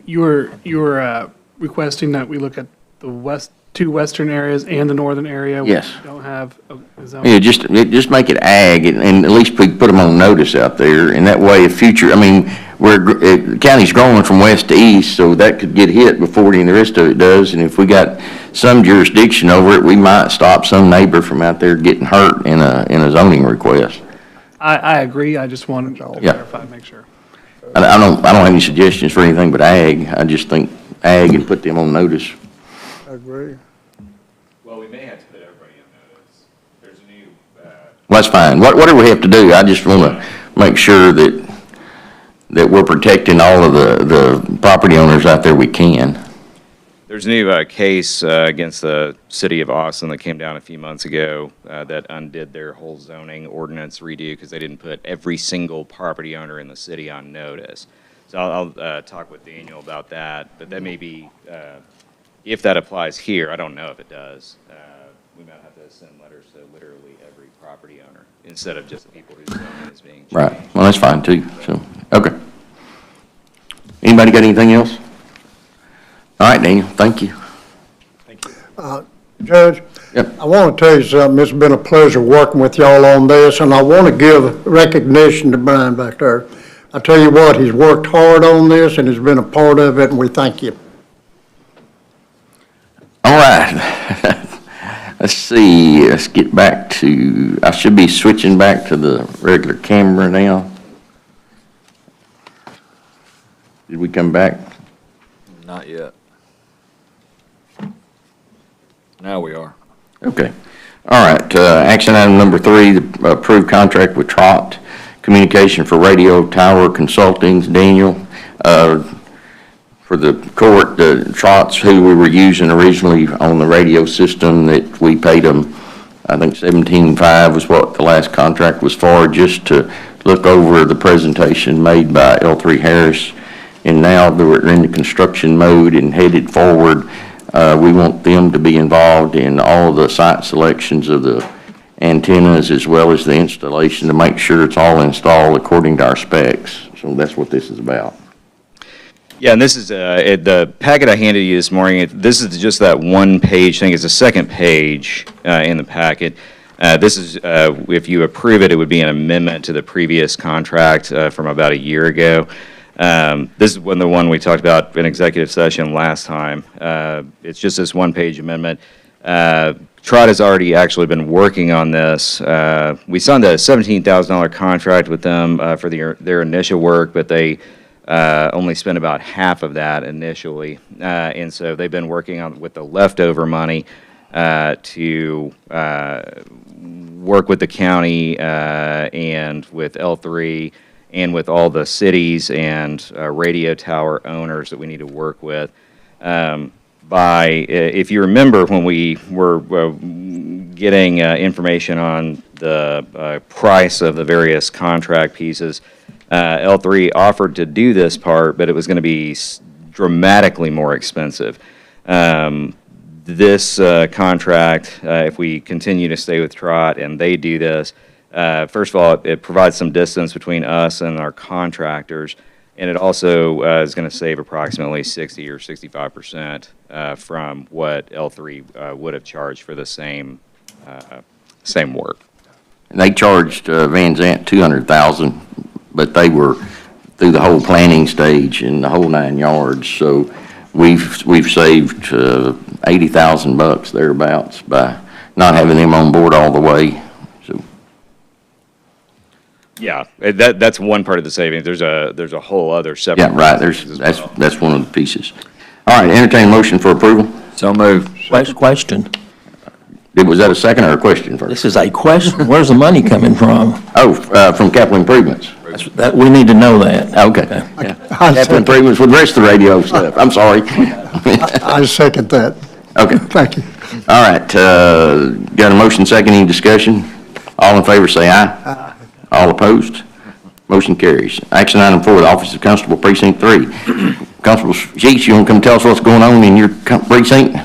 A: you were requesting that we look at the 2 western areas and the northern area?
B: Yes.
A: We don't have a zone.
B: Yeah, just make it ag, and at least put them on notice out there, and that way, if future, I mean, the county's growing from west to east, so that could get hit before any of the rest of it does, and if we got some jurisdiction over it, we might stop some neighbor from out there getting hurt in a zoning request.
A: I agree, I just wanted to
B: Yeah.
A: clarify, make sure.
B: I don't have any suggestions for anything but ag, I just think ag and put them on notice.
C: I agree.
D: Well, we may have to put everybody on notice. There's a new,
B: Well, that's fine, whatever we have to do, I just want to make sure that we're protecting all of the property owners out there we can.
D: there's a new case against the city of Austin that came down a few months ago that undid their whole zoning ordinance redo because they didn't put every single property owner in the city on notice. So I'll talk with Daniel about that, but that may be if that applies here, I don't know if it does. We might have to send letters to literally every property owner instead of just the people whose zoning is being changed.
B: Right, well, that's fine too, so, okay. Anybody got anything else? All right, Daniel, thank you.
C: Judge,
B: Yep.
C: I want to tell you something. It's been a pleasure working with y'all on this, and I want to give recognition to Brian back there. I tell you what, he's worked hard on this and has been a part of it, and we thank you.
B: All right. Let's see, let's get back to, I should be switching back to the regular camera now. Did we come back?
H: Not yet. Now we are.
B: Okay. All right, action item number 3, the approved contract with Trot Communication for Radio Tower Consulting. Daniel, for the court, the Trot's who we were using originally on the radio system that we paid them, I think $17.5 was what the last contract was for, just to look over the presentation made by L3 Harris. And now that we're in the construction mode and headed forward, we want them to be involved in all of the site selections of the antennas as well as the installation to make sure it's all installed according to our specs. So that's what this is about.
D: Yeah, and this is, the packet I handed you this morning, this is just that one page thing. It's the second page in the packet. This is, if you approve it, it would be an amendment to the previous contract from about a year ago. This is the one we talked about in executive session last time. It's just this one-page amendment. Trot has already actually been working on this. We signed a $17,000 contract with them for their initial work, but they only spent about half of that initially. And so they've been working on with the leftover money to work with the county and with L3 and with all the cities and radio tower owners that we need to work with. If you remember when we were getting information on the price of the various contract pieces, L3 offered to do this part, but it was going to be dramatically more expensive. This contract, if we continue to stay with Trot and they do this, first of all, it provides some distance between us and our contractors, and it also is going to save approximately 60 or 65% from what L3 would have charged for the same work.
B: And they charged Van Zant $200,000, but they were through the whole planning stage and the whole 9 yards. So we've saved $80,000 thereabouts by not having them on board all the way. So.
D: Yeah, that's one part of the savings. There's a whole other separate.
B: Yeah, right. That's one of the pieces. All right, entertain motion for approval.
H: So moved.
I: Question.
B: Was that a second or a question first?
I: This is a question. Where's the money coming from?
B: Oh, from capital improvements.
I: That, we need to know that.
B: Okay. Yeah. Capital improvements with the rest of the radio stuff. I'm sorry.
C: I second that.
B: Okay.
C: Thank you.
B: All right, got a motion second, any discussion? All in favor say aye. Aye. All opposed? Motion carries. Action item 4, the Office of Constable Precinct 3. Constable Sheets, you want to come tell us what's going on in your precinct?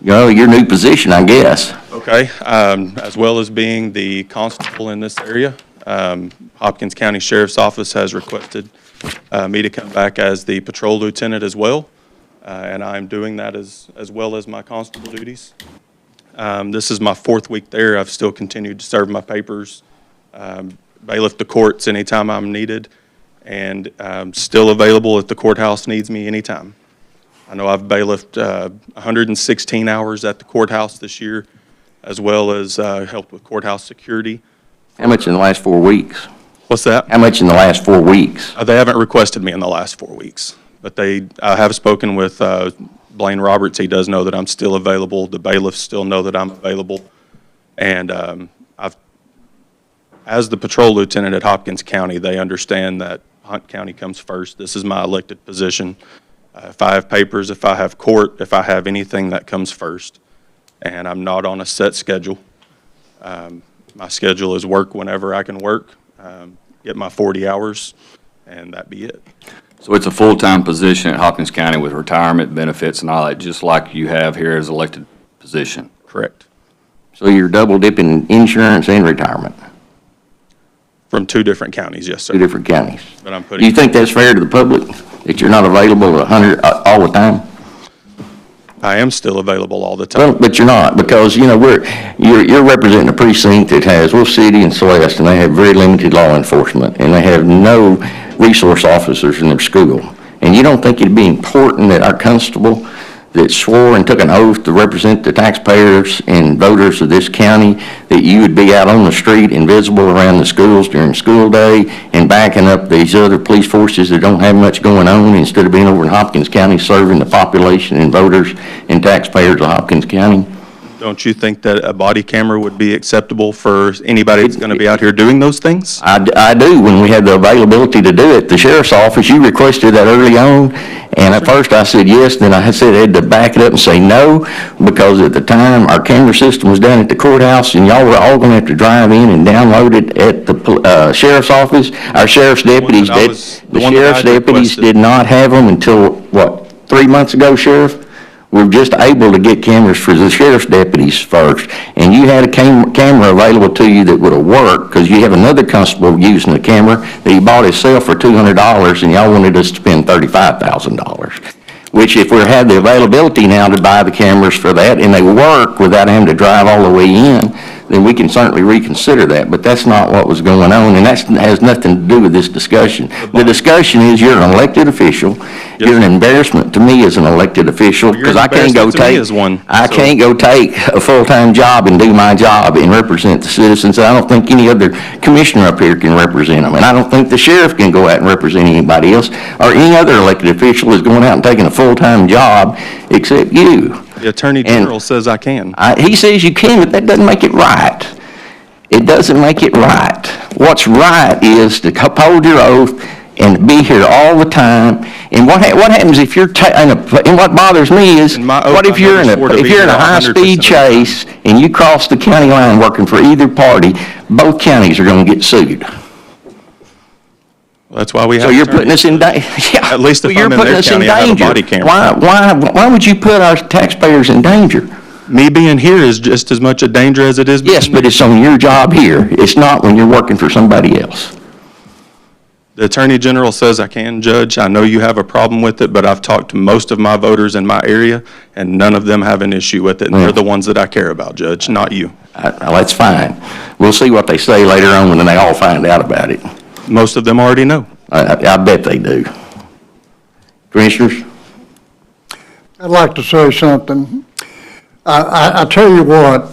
B: Your new position, I guess.
J: Okay, as well as being the constable in this area, Hopkins County Sheriff's Office has requested me to come back as the patrol lieutenant as well, and I'm doing that as well as my constable duties. This is my 4th week there. I've still continued to serve my papers, bailiff the courts anytime I'm needed, and still available if the courthouse needs me anytime. I know I've bailiffed 116 hours at the courthouse this year, as well as helped with courthouse security.
B: How much in the last 4 weeks?
J: What's that?
B: How much in the last 4 weeks?
J: They haven't requested me in the last 4 weeks, but I have spoken with Blaine Roberts. He does know that I'm still available. The bailiffs still know that I'm available. And as the patrol lieutenant at Hopkins County, they understand that Hunt County comes first. This is my elected position. If I have papers, if I have court, if I have anything, that comes first. And I'm not on a set schedule. My schedule is work whenever I can work. get my 40 hours, and that be it.
H: So it's a full-time position at Hopkins County with retirement benefits and all that, just like you have here as elected position?
J: Correct.
B: So you're double dipping insurance and retirement,
J: From 2 different counties, yes,
B: two
J: sir.
B: different counties.
J: But I'm
B: Do
J: putting.
B: you think that's fair to the public, that you're not available 100, all the time?
J: I am still available all the time.
B: Well, but you're not, because, you know, you're representing a precinct that has Wolf City and Celeste, and they have very limited law enforcement, and they have no resource officers in their school. And you don't think it'd be important that our constable that swore and took an oath to represent the taxpayers and voters of this county, that you would be out on the street and visible around the schools during school day and backing up these other police forces that don't have much going on, instead of being over in Hopkins County serving the population and voters and taxpayers of Hopkins County?
J: Don't you think that a body camera would be acceptable for anybody that's going to be out here doing those things?
B: I do, when we had the availability to do it. The sheriff's office, you requested that early on, and at first I said yes, then I said I had to back it up and say no, because at the time, our camera system was down at the courthouse, and y'all were all gonna have to drive in and download it at the sheriff's office. Our sheriff's deputies
J: that I
B: did,
J: was-
B: the
J: the one that
B: sheriff's
J: I
B: deputies
J: requested.
B: did not have them until, what, 3 months ago, Sheriff? We're just able to get cameras for the sheriff's deputies first, and you had a camera available to you that would have worked, because you have another constable using the camera that he bought himself for $200, and y'all wanted us to spend $35,000. Which, if we had the availability now to buy the cameras for that, and they work without having to drive all the way in, then we can certainly reconsider that, but that's not what was going on, and that has nothing to do with this discussion. The discussion is, you're an elected official, you're an embarrassment to me as an elected official,
J: Well, you're
B: because
J: an
B: I can't go
J: embarrassment to me
B: take,
J: as one,
B: I
J: so-
B: can't go take a full-time job and do my job and represent the citizens. I don't think any other commissioner up here can represent them, and I don't think the sheriff can go out and represent anybody else, or any other elected official is going out and taking a full-time job except you.
J: The Attorney General says I can.
B: He says you can, but that doesn't make it right. It doesn't make it right. What's right is to uphold your oath and be here all the time. And what happens if you're, and what bothers me is,
J: In my oath,
B: what if
J: I
B: you're
J: never swore to
B: if
J: be
B: you're in a
J: here 100% of
B: high-speed
J: the time.
B: chase and you cross the county line working for either party, both counties are going to get sued.
J: Well, that's why we have.
B: So you're
J: attorneys.
B: putting us in danger.
J: At least if I'm in their county, I have a body camera.
B: Why would you put our taxpayers in danger?
J: Me being here is just as much a danger as it is.
B: Yes,
J: being
B: but
J: there.
B: it's on your job here. It's not when you're working for somebody else.
J: The Attorney General says I can, Judge. I know you have a problem with it, but I've talked to most of my voters in my area, and none of them have an issue with it. And they're the ones that I care about, Judge, not you.
B: That's fine. We'll see what they say later on when they all find out about it.
J: Most of them already know.
B: I bet they do. Commissioners?
C: I'd like to say something. I tell you what,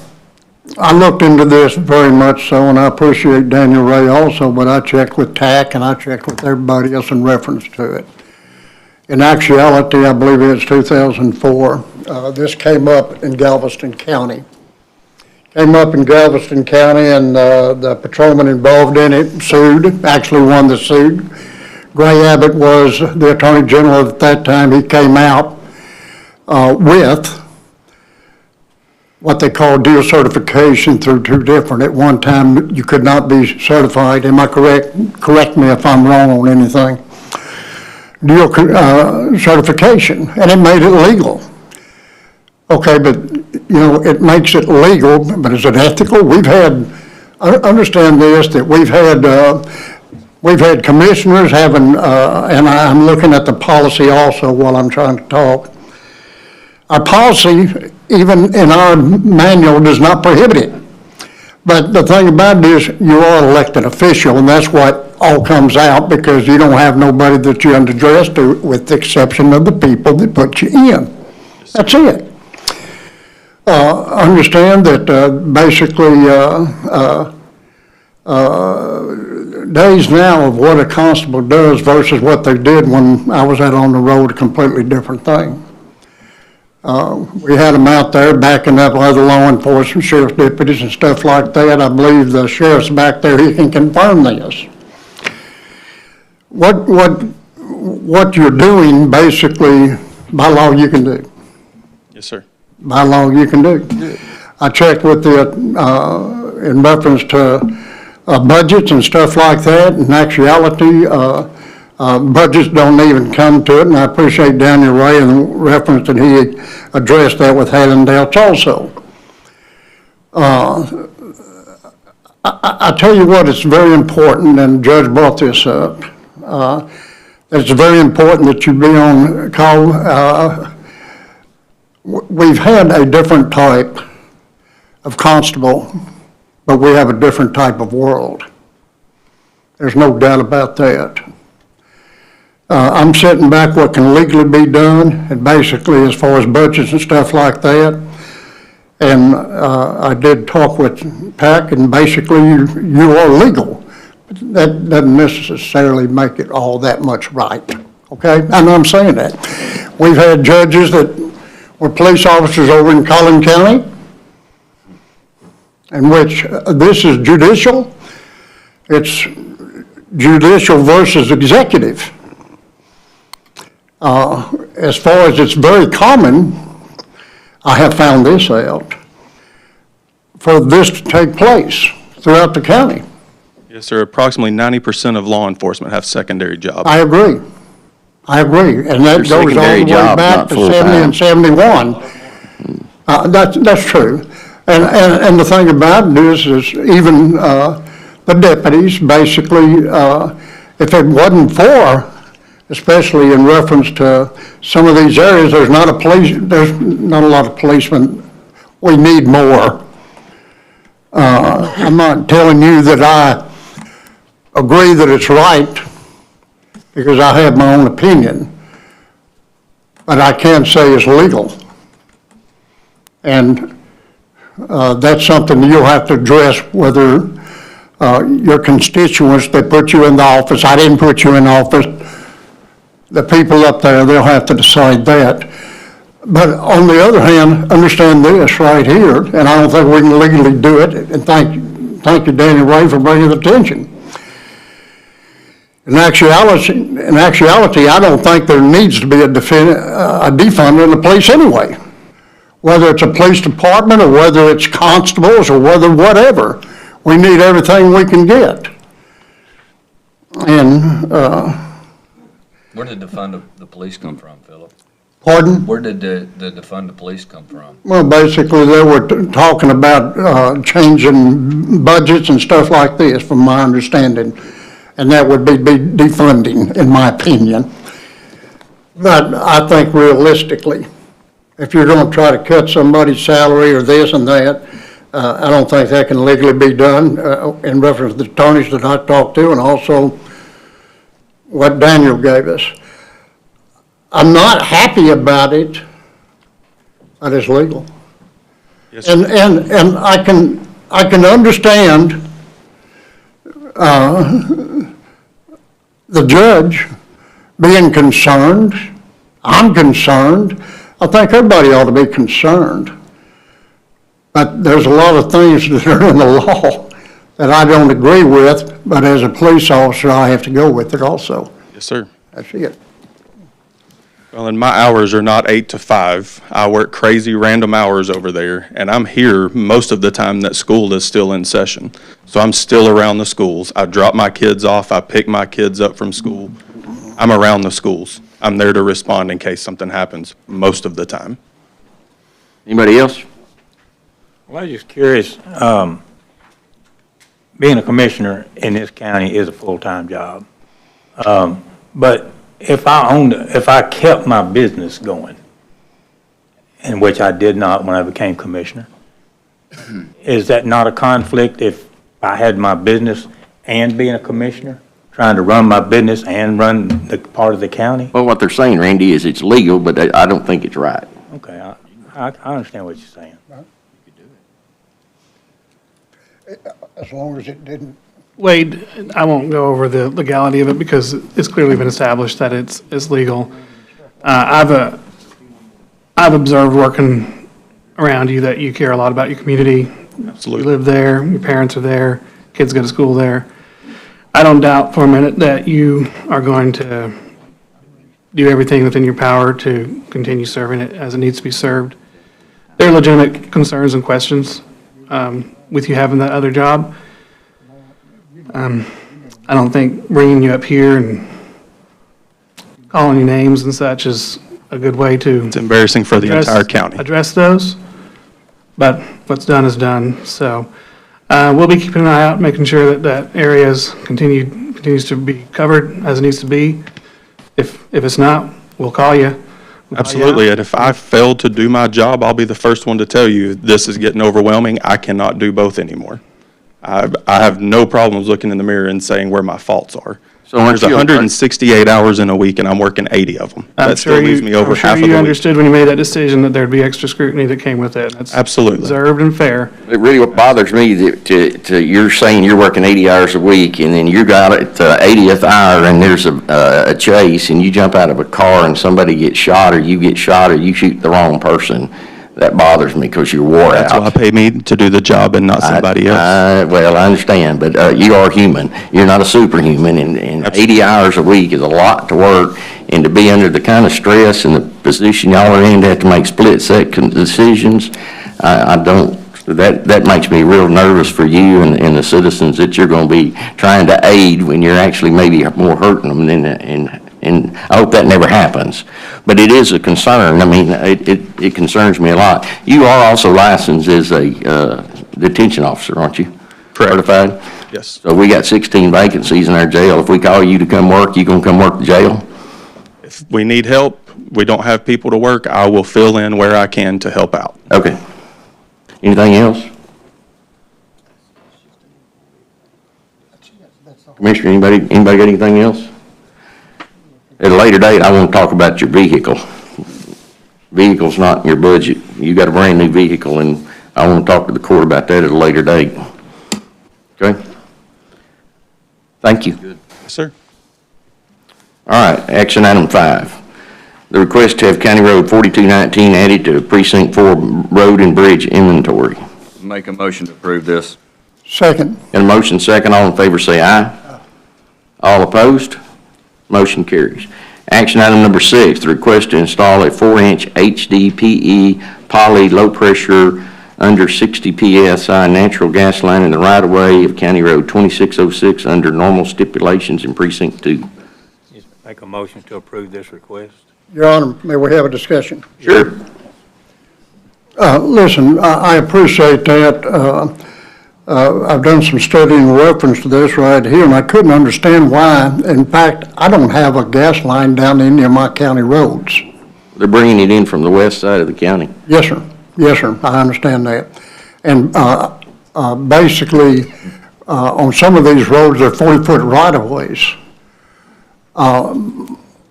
C: I looked into this very much so, and I appreciate Daniel Ray also, but I checked with TAC and I checked with everybody else in reference to it. In actuality, I believe it's 2004. This came up in Galveston County. Came up in Galveston County, and the patrolman involved in it sued, actually won the suit. Gray Abbott was the Attorney General at that time. He came out with what they call dual certification through 2 different. At one time, you could not be certified. Am I correct? Correct me if I'm wrong on anything. Dual certification, and it made it legal. Okay, but, you know, it makes it legal, but is it ethical? Understand this, that we've had commissioners having, and I'm looking at the policy also while I'm trying to talk. Our policy, even in our manual, does not prohibit it. But the thing about it is, you are an elected official, and that's what all comes out, because you don't have nobody that you undress to, with the exception of the people that put you in. That's it. Understand that basically days now of what a constable does versus what they did when I was out on the road, a completely different thing. We had them out there backing up other law enforcement, sheriff's deputies and stuff like that. I believe the sheriff's back there, he can confirm this. What you're doing, basically, by law you can do.
J: Yes, sir.
C: By law you can do. I checked with the, in reference to budgets and stuff like that. In actuality, budgets don't even come to it, and I appreciate Daniel Ray and reference that he addressed that with handouts also. I tell you what, it's very important, and the judge brought this up. It's very important that you be on call. We've had a different type of constable, but we have a different type of world. There's no doubt about that. I'm sitting back what can legally be done, and basically as far as budgets and stuff like that. And I did talk with PAC, and basically you are legal. But that doesn't necessarily make it all that much right, okay? I know I'm saying that. We've had judges that were police officers over in Collin County, in which this is judicial. It's judicial versus executive. As far as it's very common, I have found this out, for this to take place throughout the county.
J: Yes, sir. Approximately 90% of law enforcement have secondary jobs.
C: I agree. And that
B: Your
C: goes all the
B: secondary
C: way
B: job,
C: back
B: not
C: to
B: full-time.
C: 70 and 71. That's true. And the thing about it is even the deputies, basically, if it wasn't for, especially in reference to some of these areas, there's not a lot of policemen. We need more. I'm not telling you that I agree that it's right, because I have my own opinion, but I can say it's legal. And that's something you'll have to address, whether your constituents that put you in the office, I didn't put you in office, the people up there, they'll have to decide that. But on the other hand, understand this right here, and I don't think we can legally do it, and thank you, Danny Ray, for bringing the attention. In actuality, I don't think there needs to be a defund in the police anyway. Whether it's a police department, or whether it's constables, or whether whatever, we need everything we can get. And,
H: Where did the fund of the police come from, Philip?
C: pardon?
H: Where did the fund of police come from?
C: Well, basically, they were talking about changing budgets and stuff like this, from my understanding, and that would be defunding, in my opinion. But I think realistically, if you're going to try to cut somebody's salary or this and that, I don't think that can legally be done in reference to the attorneys that I talked to, and also what Daniel gave us. I'm not happy about it, but it's legal.
J: Yes, sir.
C: And I can understand the judge being concerned. I'm concerned. I think everybody ought to be concerned. But there's a lot of things that are in the law that I don't agree with, but as a police officer, I have to go with it also.
J: Yes, sir.
C: That's it.
J: Well, and my hours are not 8 to 5. I work crazy random hours over there, and I'm here most of the time that school is still in session. So I'm still around the schools. I drop my kids off. I pick my kids up from school. I'm around the schools. I'm there to respond in case something happens most of the time.
B: Anybody else?
I: Well, I was just curious, being a commissioner in this county is a full-time job. But if I kept my business going, in which I did not when I became commissioner, is that not a conflict if I had my business and being a commissioner, trying to run my business and run the part of the county?
B: Well, what they're saying, Randy, is it's legal, but I don't think it's right.
I: Okay, I understand what you're saying.
C: As long as it didn't.
A: Wade, I won't go over the legality of it because it's clearly been established that it's legal. I've observed working around you that you care a lot about your community.
J: Absolutely.
A: You live there, your parents are there, kids go to school there. I don't doubt for a minute that you are going to do everything within your power to continue serving it as it needs to be served. There are legitimate concerns and questions with you having that other job. I don't think bringing you up here and calling you names and such is a good way to
J: It's embarrassing for the entire county.
A: address those, but what's done is done. So we'll be keeping an eye out, making sure that that area continues to be covered as it needs to be. If it's not, we'll call you.
J: Absolutely, and if I failed to do my job, I'll be the first one to tell you, this is getting overwhelming, I cannot do both anymore. I have no problems looking in the mirror and saying where my faults are.
B: So aren't
J: There's
B: you-
J: 168 hours in a week, and I'm working 80 of them. That still leaves me over half of
A: I'm sure
J: the
A: you
J: week.
A: understood when you made that decision that there'd be extra scrutiny that came with it. That's
J: Absolutely.
A: deserved and fair.
B: It really what bothers me, you're saying you're working 80 hours a week, and then you got it 80th hour, and there's a chase, and you jump out of a car, and somebody gets shot, or you get shot, or you shoot the wrong person. That bothers me, because you're wore out.
J: That's why pay me to do the job and not somebody else.
B: Well, I understand, but you are human. You're not a superhuman, and 80 hours a week is a lot to work, and to be under the kind of stress and the position y'all are in to have to make split-second decisions, I don't, that makes me real nervous for you and the citizens that you're going to be trying to aid when you're actually maybe more hurting them and I hope that never happens. But it is a concern. I mean, it concerns me a lot. You are also licensed as a detention officer, aren't you?
J: Correct.
B: Certified?
J: Yes.
B: So we got 16 vacancies in our jail. If we call you to come work, you gonna come work the jail?
J: If we need help, we don't have people to work, I will fill in where I can to help out.
B: Okay. Anything else? Commissioner, anybody got anything else? At a later date, I want to talk about your vehicle. Vehicle's not in your budget. You got a brand-new vehicle, and I want to talk to the court about that at a later date. Okay? Thank you.
J: Yes, sir.
B: All right, action item 5. The request to have County Road 4219 added to Precinct 4 Road and Bridge inventory.
H: Make a motion to approve this.
C: Second.
B: Got a motion second, all in favor say aye. All opposed? Motion carries. Action item number 6, the request to install a 4-inch HDPE poly low-pressure under 60 PSI natural gas line in the right-of-way of County Road 2606 under normal stipulations in Precinct 2.
I: Just make a motion to approve this request.
C: Your Honor, may we have a discussion?
B: Sure.
C: Listen, I appreciate that. I've done some study in reference to this right here, and I couldn't understand why. In fact, I don't have a gas line down any of my county roads.
B: They're bringing it in from the west side of the county.
C: Yes, sir. Yes, sir. I understand that. And basically, on some of these roads, they're 40-foot right-of-ways.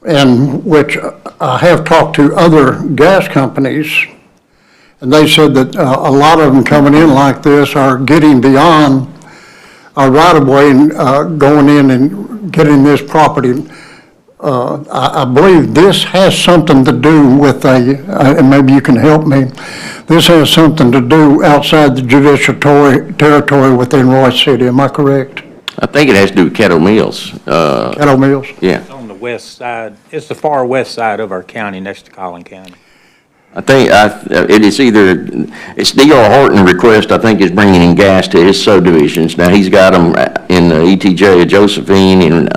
C: And which I have talked to other gas companies, and they said that a lot of them coming in like this are getting beyond our right-of-way and going in and getting this property. I believe this has something to do with and maybe you can help me, this has something to do outside the judicial territory within Royce City, am I correct?
B: I think it has to do with Caddo Mills.
C: Caddo Mills?
B: Yeah.
I: It's on the west side, it's the far west side of our county, next to Collin County.
B: I think it is either, it's D.R. Horton request, I think, is bringing in gas to his subdivisions. Now, he's got them in the ETJ of Josephine and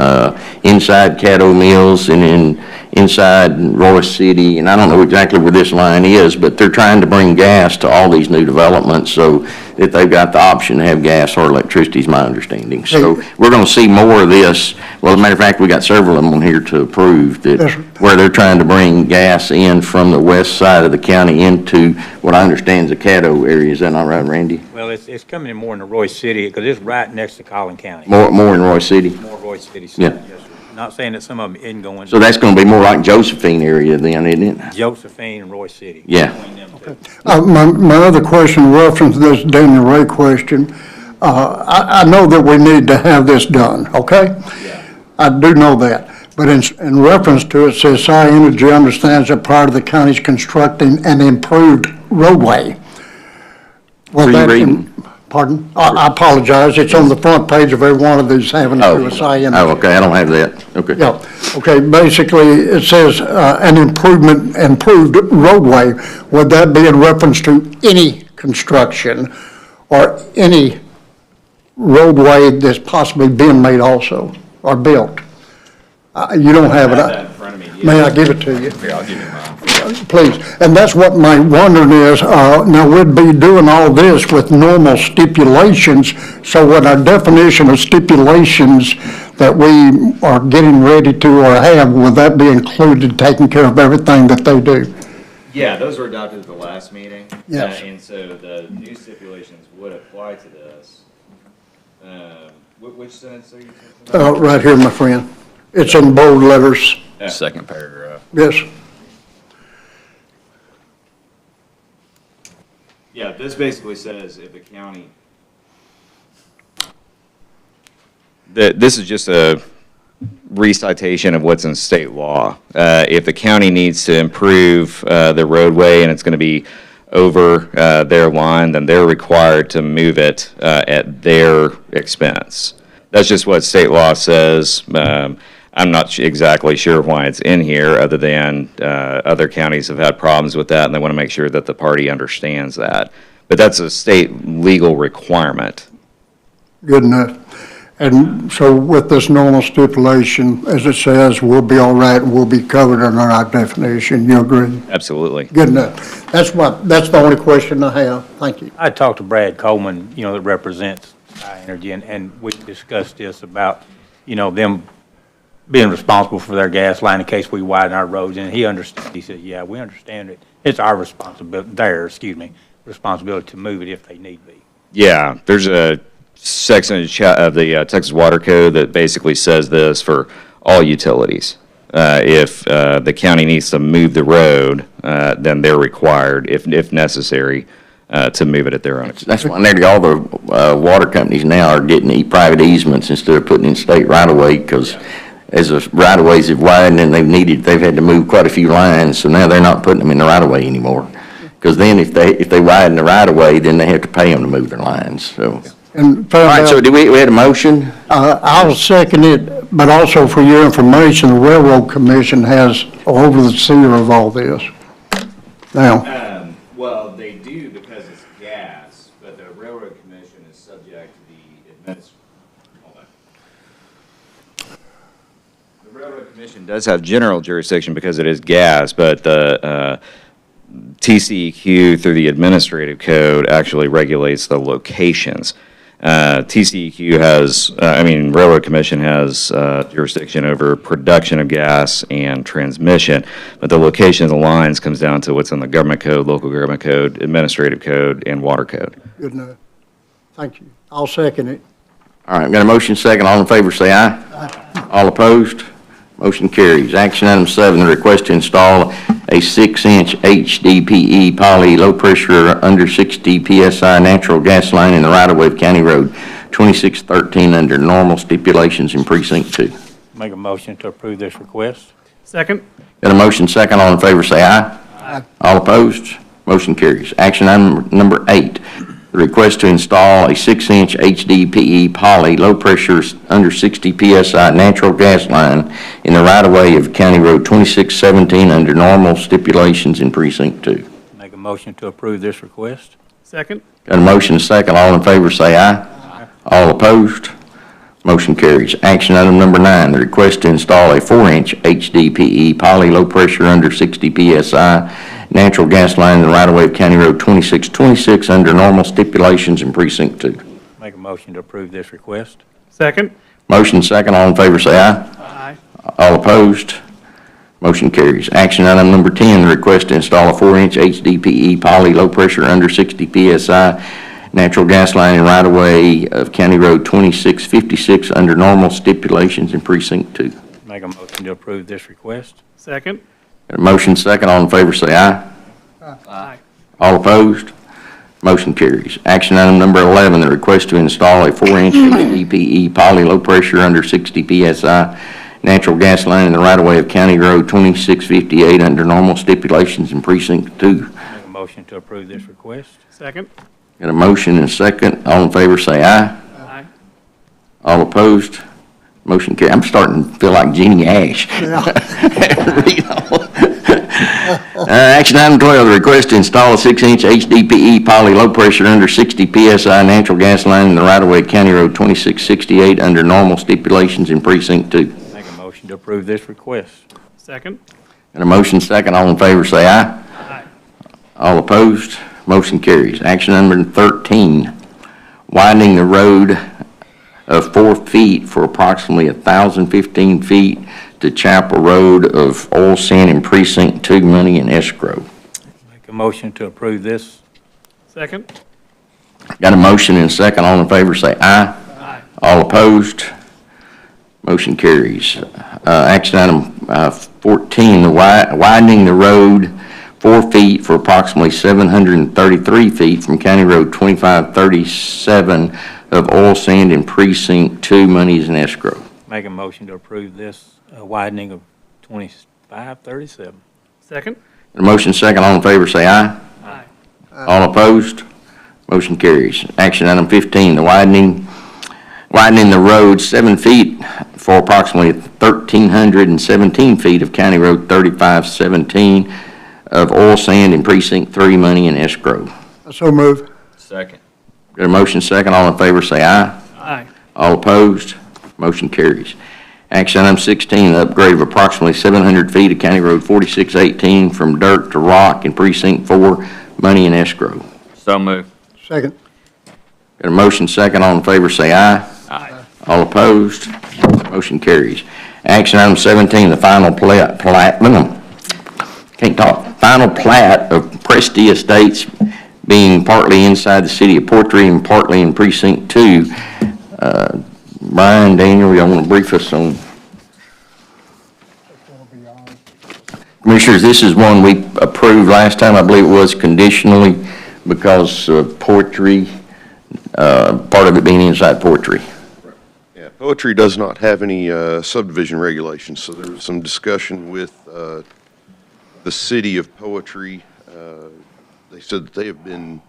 B: inside Caddo Mills and inside Royce City. And I don't know exactly where this line is, but they're trying to bring gas to all these new developments so that they've got the option to have gas or electricity, is my understanding. So we're going to see more of this. Well, as a matter of fact, we got several of them on here to approve that,
C: Yes, sir.
B: where they're trying to bring gas in from the west side of the county into what I understand is the Caddo area. Is that not right, Randy?
I: Well, it's coming in more in the Royce City, because it's right next to Collin County.
B: More in Royce City?
I: More Royce City.
B: Yeah.
I: Yes, sir. Not saying that some of them isn't going.
B: So that's going to be more like Josephine area then, isn't it?
I: Josephine and Royce City.
B: Yeah.
I: Between them two.
C: My other question, reference to this Daniel Ray question, I know that we need to have this done, okay? I do know that. But in reference to it, says Cy Energy understands that part of the county's constructing an improved roadway. Well,
B: Where you
C: that
B: reading?
C: Pardon? I apologize. It's on the front page of every one of these having to do with Cy Energy.
B: Oh, okay, I don't have that. Okay.
C: Yeah, okay, basically, it says an improved roadway. Would that be in reference to any construction or any roadway that's possibly being made also, or built. You don't have it.
D: in front of me.
C: May I give it to you?
D: Here, I'll give you mine.
C: Please, and that's what my wondering is, now we'd be doing all this with normal stipulations, so what our definition of stipulations that we are getting ready to or have, would that be included, taking care of everything that they do?
D: Yeah, those were adopted at the last meeting.
C: Yes.
D: And so the new stipulations would apply to this. Which sentence are you talking about?
C: Right here, my friend. It's in bold letters,
H: Second paragraph.
C: yes.
D: Yeah, this basically says if the county. This is just a recitation of what's in state law. If the county needs to improve the roadway and it's going to be over their line, then they're required to move it at their expense. That's just what state law says. I'm not exactly sure why it's in here, other than other counties have had problems with that, and they want to make sure that the party understands that. But that's a state legal requirement.
C: Good enough. And so with this normal stipulation, as it says, we'll be all right and we'll be covered under our definition. You agree?
D: Absolutely.
C: Good enough. That's the only question I have. Thank you.
I: I talked to Brad Coleman, that represents High Energy, and we discussed this about, them being responsible for their gas line in case we widen our roads, and he understood. He said, yeah, we understand it. It's our responsibility to move it if they need be.
D: Yeah, there's a section of the Texas Water Code that basically says this for all utilities. If the county needs to move the road, then they're required, if necessary, to move it at their own expense.
B: That's why nearly all the water companies now are getting private easements instead of putting in state right-of-way, because as the right-of-ways have widened and they've had to move quite a few lines, so now they're not putting them in the right-of-way anymore. Because then if they widen the right-of-way, then they have to pay them to move their lines, so.
C: And
B: All right, so we had a motion?
C: I'll second it, but also for your information, the Railroad Commission has over the seal of all this. Now,
D: Well, they do because it's gas, but the Railroad Commission is subject to the The Railroad Commission does have general jurisdiction because it is gas, but the TCEQ through the administrative code actually regulates the locations. TCEQ has, Railroad Commission has jurisdiction over production of gas and transmission, but the location of the lines comes down to what's in the government code, local government code, administrative code, and water code.
C: good enough. Thank you. I'll second it.
B: All right, got a motion second. All in favor, say aye. Aye. All opposed? Motion carries. Action item 7, the request to install a 6-inch HDPE poly low-pressure under 60 PSI natural gas line in the right-of-way of County Road 2613 under normal stipulations in Precinct 2.
I: Make a motion to approve this request.
A: Second?
B: Got a motion second. All in favor, say aye. Aye. All opposed? Motion carries. Action item number 8, the request to install a 6-inch HDPE poly low-pressure under 60 PSI natural gas line in the right-of-way of County Road 2617 under normal stipulations in Precinct 2.
I: Make a motion to approve this request.
A: Second?
B: Got a motion second. All in favor, say aye. Aye. All opposed? Motion carries. Action item number 9, the request to install a 4-inch HDPE poly low-pressure under 60 PSI natural gas line in the right-of-way of County Road 2626 under normal stipulations in Precinct 2.
I: Make a motion to approve this request.
A: Second?
B: Motion second. All in favor, say aye.
A: Aye.
B: All opposed? Motion carries. Action item number 10, the request to install a 4-inch HDPE poly low-pressure under 60 PSI natural gas line in right-of-way of County Road 2656 under normal stipulations in Precinct 2.
I: Make a motion to approve this request.
A: Second?
B: Got a motion second. All in favor, say aye.
A: Aye.
B: All opposed? Motion carries. Action item number 11, the request to install a 4-inch HDPE poly low-pressure under 60 PSI natural gas line in the right-of-way of County Road 2658 under normal stipulations in Precinct 2.
I: Make a motion to approve this request.
A: Second?
B: Got a motion and a second. All in favor, say aye.
A: Aye.
B: All opposed? Motion carries. I'm starting to feel like Jeannie Ash. Read all. Action item 12, the request to install a 6-inch HDPE poly low-pressure under 60 PSI natural gas line in the right-of-way of County Road 2668 under normal stipulations in Precinct 2.
I: Make a motion to approve this request.
A: Second?
B: Got a motion second, all in favor say aye.
A: Aye.
B: All opposed, motion carries. Action number 13, widening the road of 4 feet for approximately 1,015 feet to Chapel Road of Oil Sand in Precinct 2, money in escrow.
I: Make a motion to approve this.
A: Second?
B: Got a motion and a second, all in favor say aye.
A: Aye.
B: All opposed, motion carries. Action item 14, the widening the road 4 feet for approximately 733 feet from County Road 2537 of Oil Sand in Precinct 2, monies in escrow.
I: Make a motion to approve this widening of 2537.
A: Second?
B: Got a motion second, all in favor say aye.
A: Aye.
B: All opposed, motion carries. Action item 15, the widening the road 7 feet for approximately 1,317 feet of County Road 3517 of Oil Sand in Precinct 3, money in escrow.
C: So move.
H: Second.
B: Got a motion second, all in favor say aye.
A: Aye.
B: All opposed, motion carries. Action item 16, the upgrade of approximately 700 feet of County Road 4618 from dirt to rock in Precinct 4, money in escrow.
H: So moved.
C: Second.
B: Got a motion second, all in favor say aye.
H: Aye.
B: All opposed, motion carries. Action item 17, the final final plat of Presti Estates being partly inside the city of Portree and partly in Precinct 2. Brian, Daniel, y'all want to brief us on? Commissioners, this is one we approved last time. I believe it was conditionally because of Portree, part of it being inside Portree.
K: Yeah, Poetry does not have any subdivision regulations, so there was some discussion with the city of Poetry. They said that they have been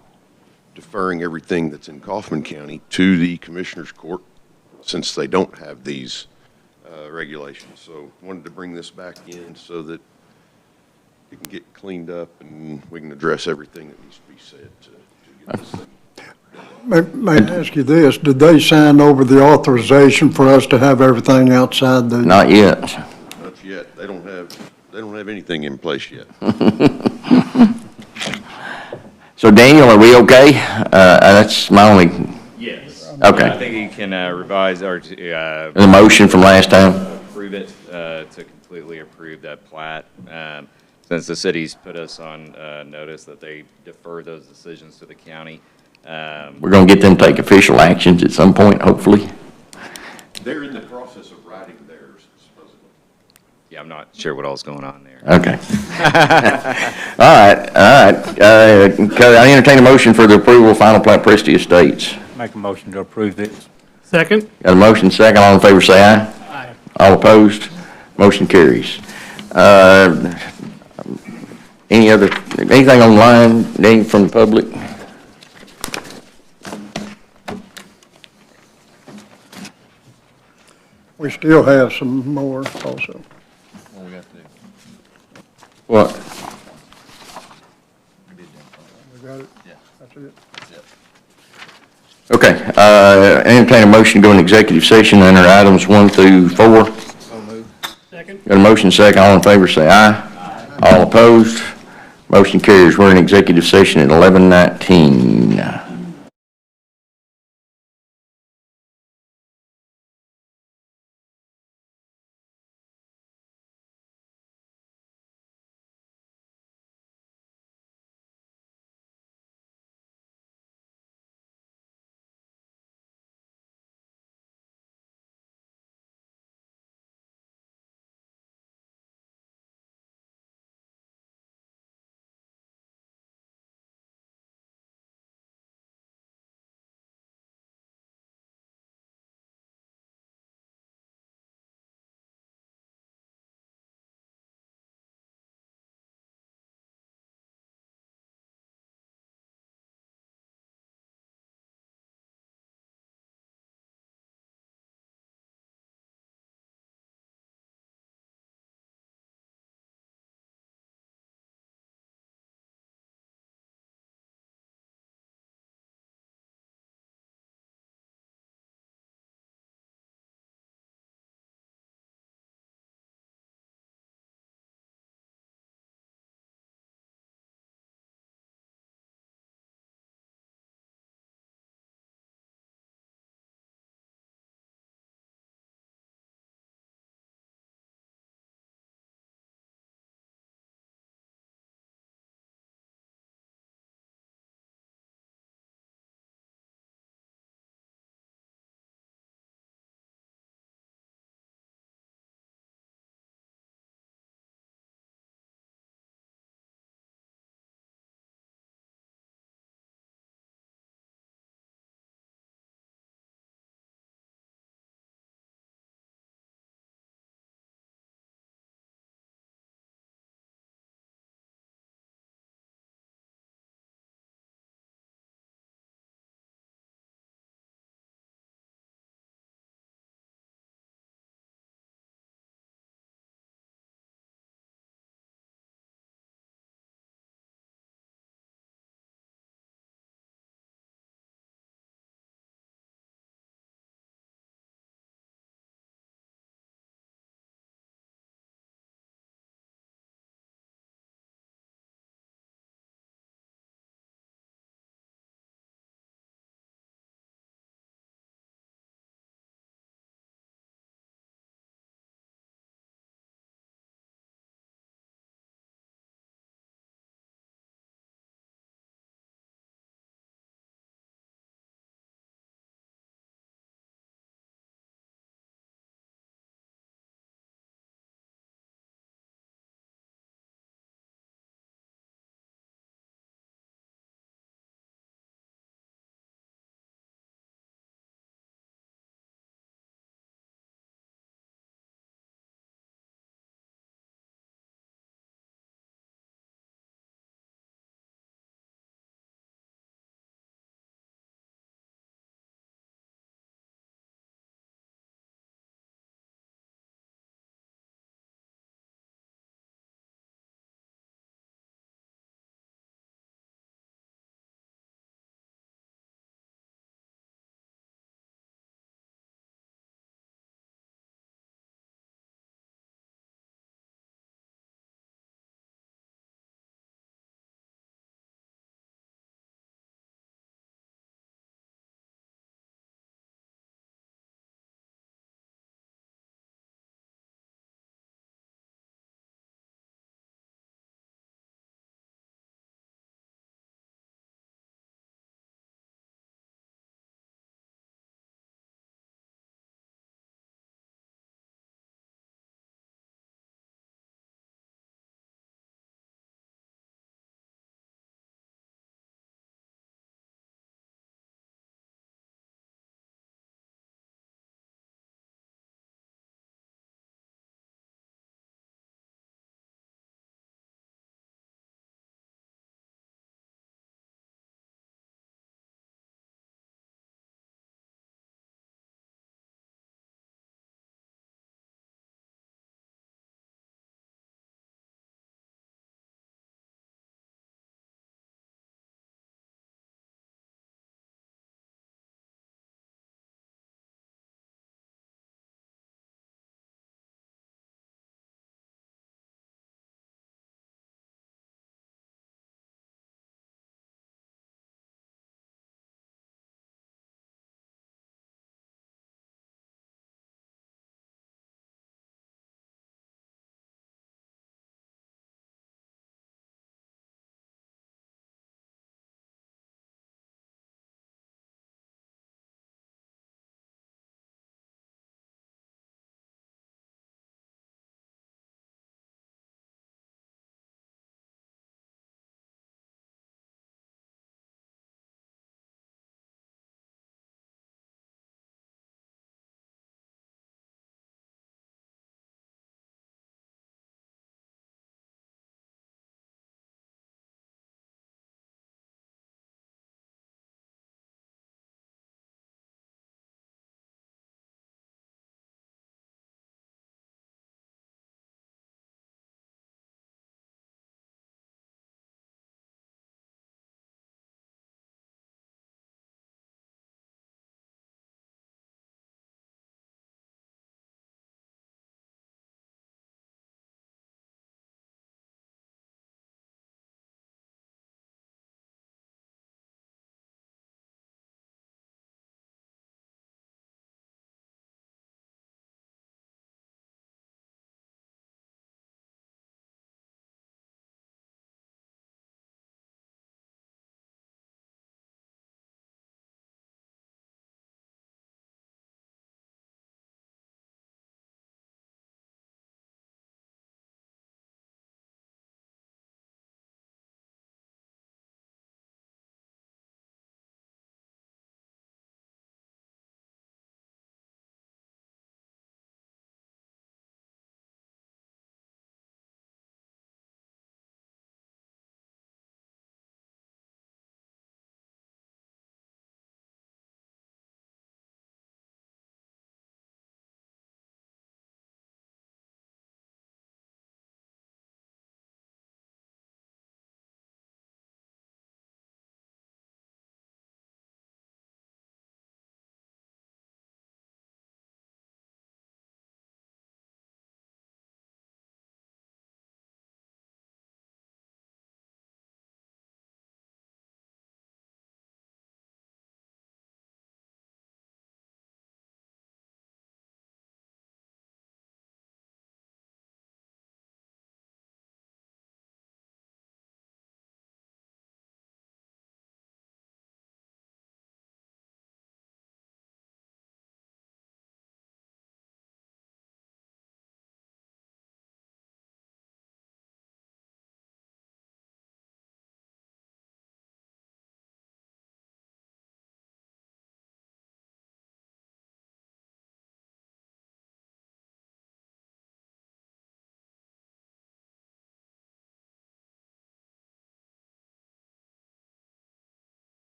K: deferring everything that's in Kaufman County to the Commissioners Court since they don't have these regulations. So wanted to bring this back in so that it can get cleaned up and we can address everything that needs to be said to get this thing.
C: May I ask you this, did they sign over the authorization for us to have everything outside the?
B: Not yet.
K: Not yet. They don't have anything in place yet.
B: So Daniel, are we okay? That's my only,
D: Yes.
B: Okay.
D: I think you can revise or
B: the motion from last time.
D: approve it to completely approve that plat. Since the city's put us on notice that they defer those decisions to the county.
B: We're going to get them to take official actions at some point, hopefully.
K: They're in the process of writing theirs, supposedly.
D: Yeah, I'm not sure what all's going on there.
B: Okay. All right. I entertain a motion for the approval of final plat Presti Estates.
I: Make a motion to approve this.
A: Second?
B: Got a motion second, all in favor say aye.
A: Aye.
B: All opposed, motion carries. Anything online, anything from the public?
C: We still have some more also.
B: What?
C: We got it? Yeah. That's it?
B: Okay, entertain a motion to go into executive session under items 1 through 4.
A: Second?
B: Got a motion second, all in favor say aye. All opposed, motion carries. We're in executive session at 11:19.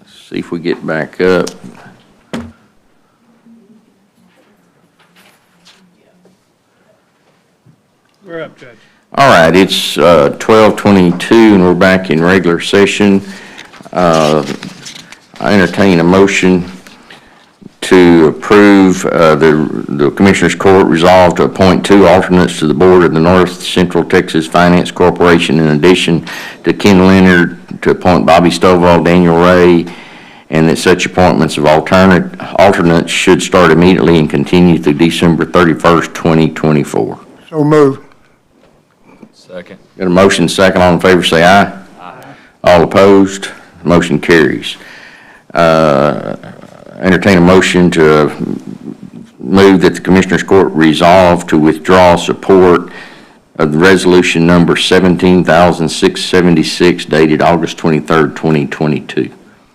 B: See if we get back up.
A: We're up, Judge.
B: All right, it's 12:22 and we're back in regular session. I entertain a motion to approve the Commissioners Court resolve to appoint 2 alternates to the Board of the North Central Texas Finance Corporation in addition to Ken Leonard, to appoint Bobby Stovall, Daniel Ray, and that such appointments of alternates should start immediately and continue through December 31st, 2024.
C: So moved.
H: Second.
B: Got a motion second, all in favor say aye. Aye. All opposed, motion carries. Entertain a motion to move that the Commissioners Court resolve to withdraw support of the resolution number 17,676 dated August 23rd, 2022.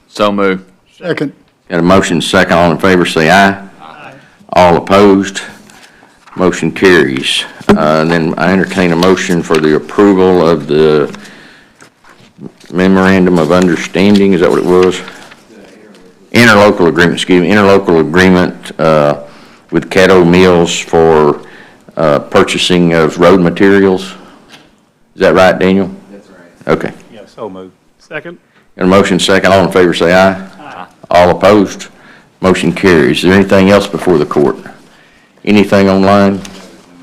H: So moved.
C: Second.
B: Got a motion second, all in favor say aye. Aye. All opposed, motion carries. Then I entertain a motion for the approval of the memorandum of understanding, is that what it was? Interlocal agreement, interlocal agreement with Caddo Mills for purchasing of road materials. Is that right, Daniel?
I: That's right.
B: Okay.
I: Yeah, so moved.
A: Second?
B: Got a motion second, all in favor say aye. Aye. All opposed, motion carries. Is there anything else before the court? Anything online?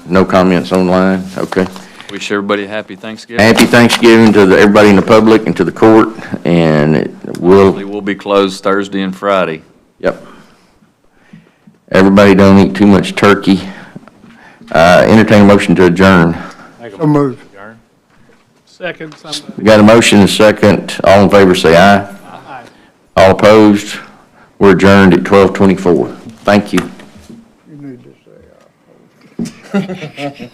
B: No comments online? Okay.
H: Wish everybody a happy Thanksgiving.
B: Happy Thanksgiving to everybody in the public and to the court, and it will,
H: We'll be closed Thursday and Friday.
B: yep. Everybody don't eat too much turkey. Entertain a motion to adjourn.
C: So moved.
A: Second, something.
B: We got a motion and a second. All in favor say aye.
A: Aye.
B: All opposed? We're adjourned at 12:24. Thank you.
C: You need to say aye.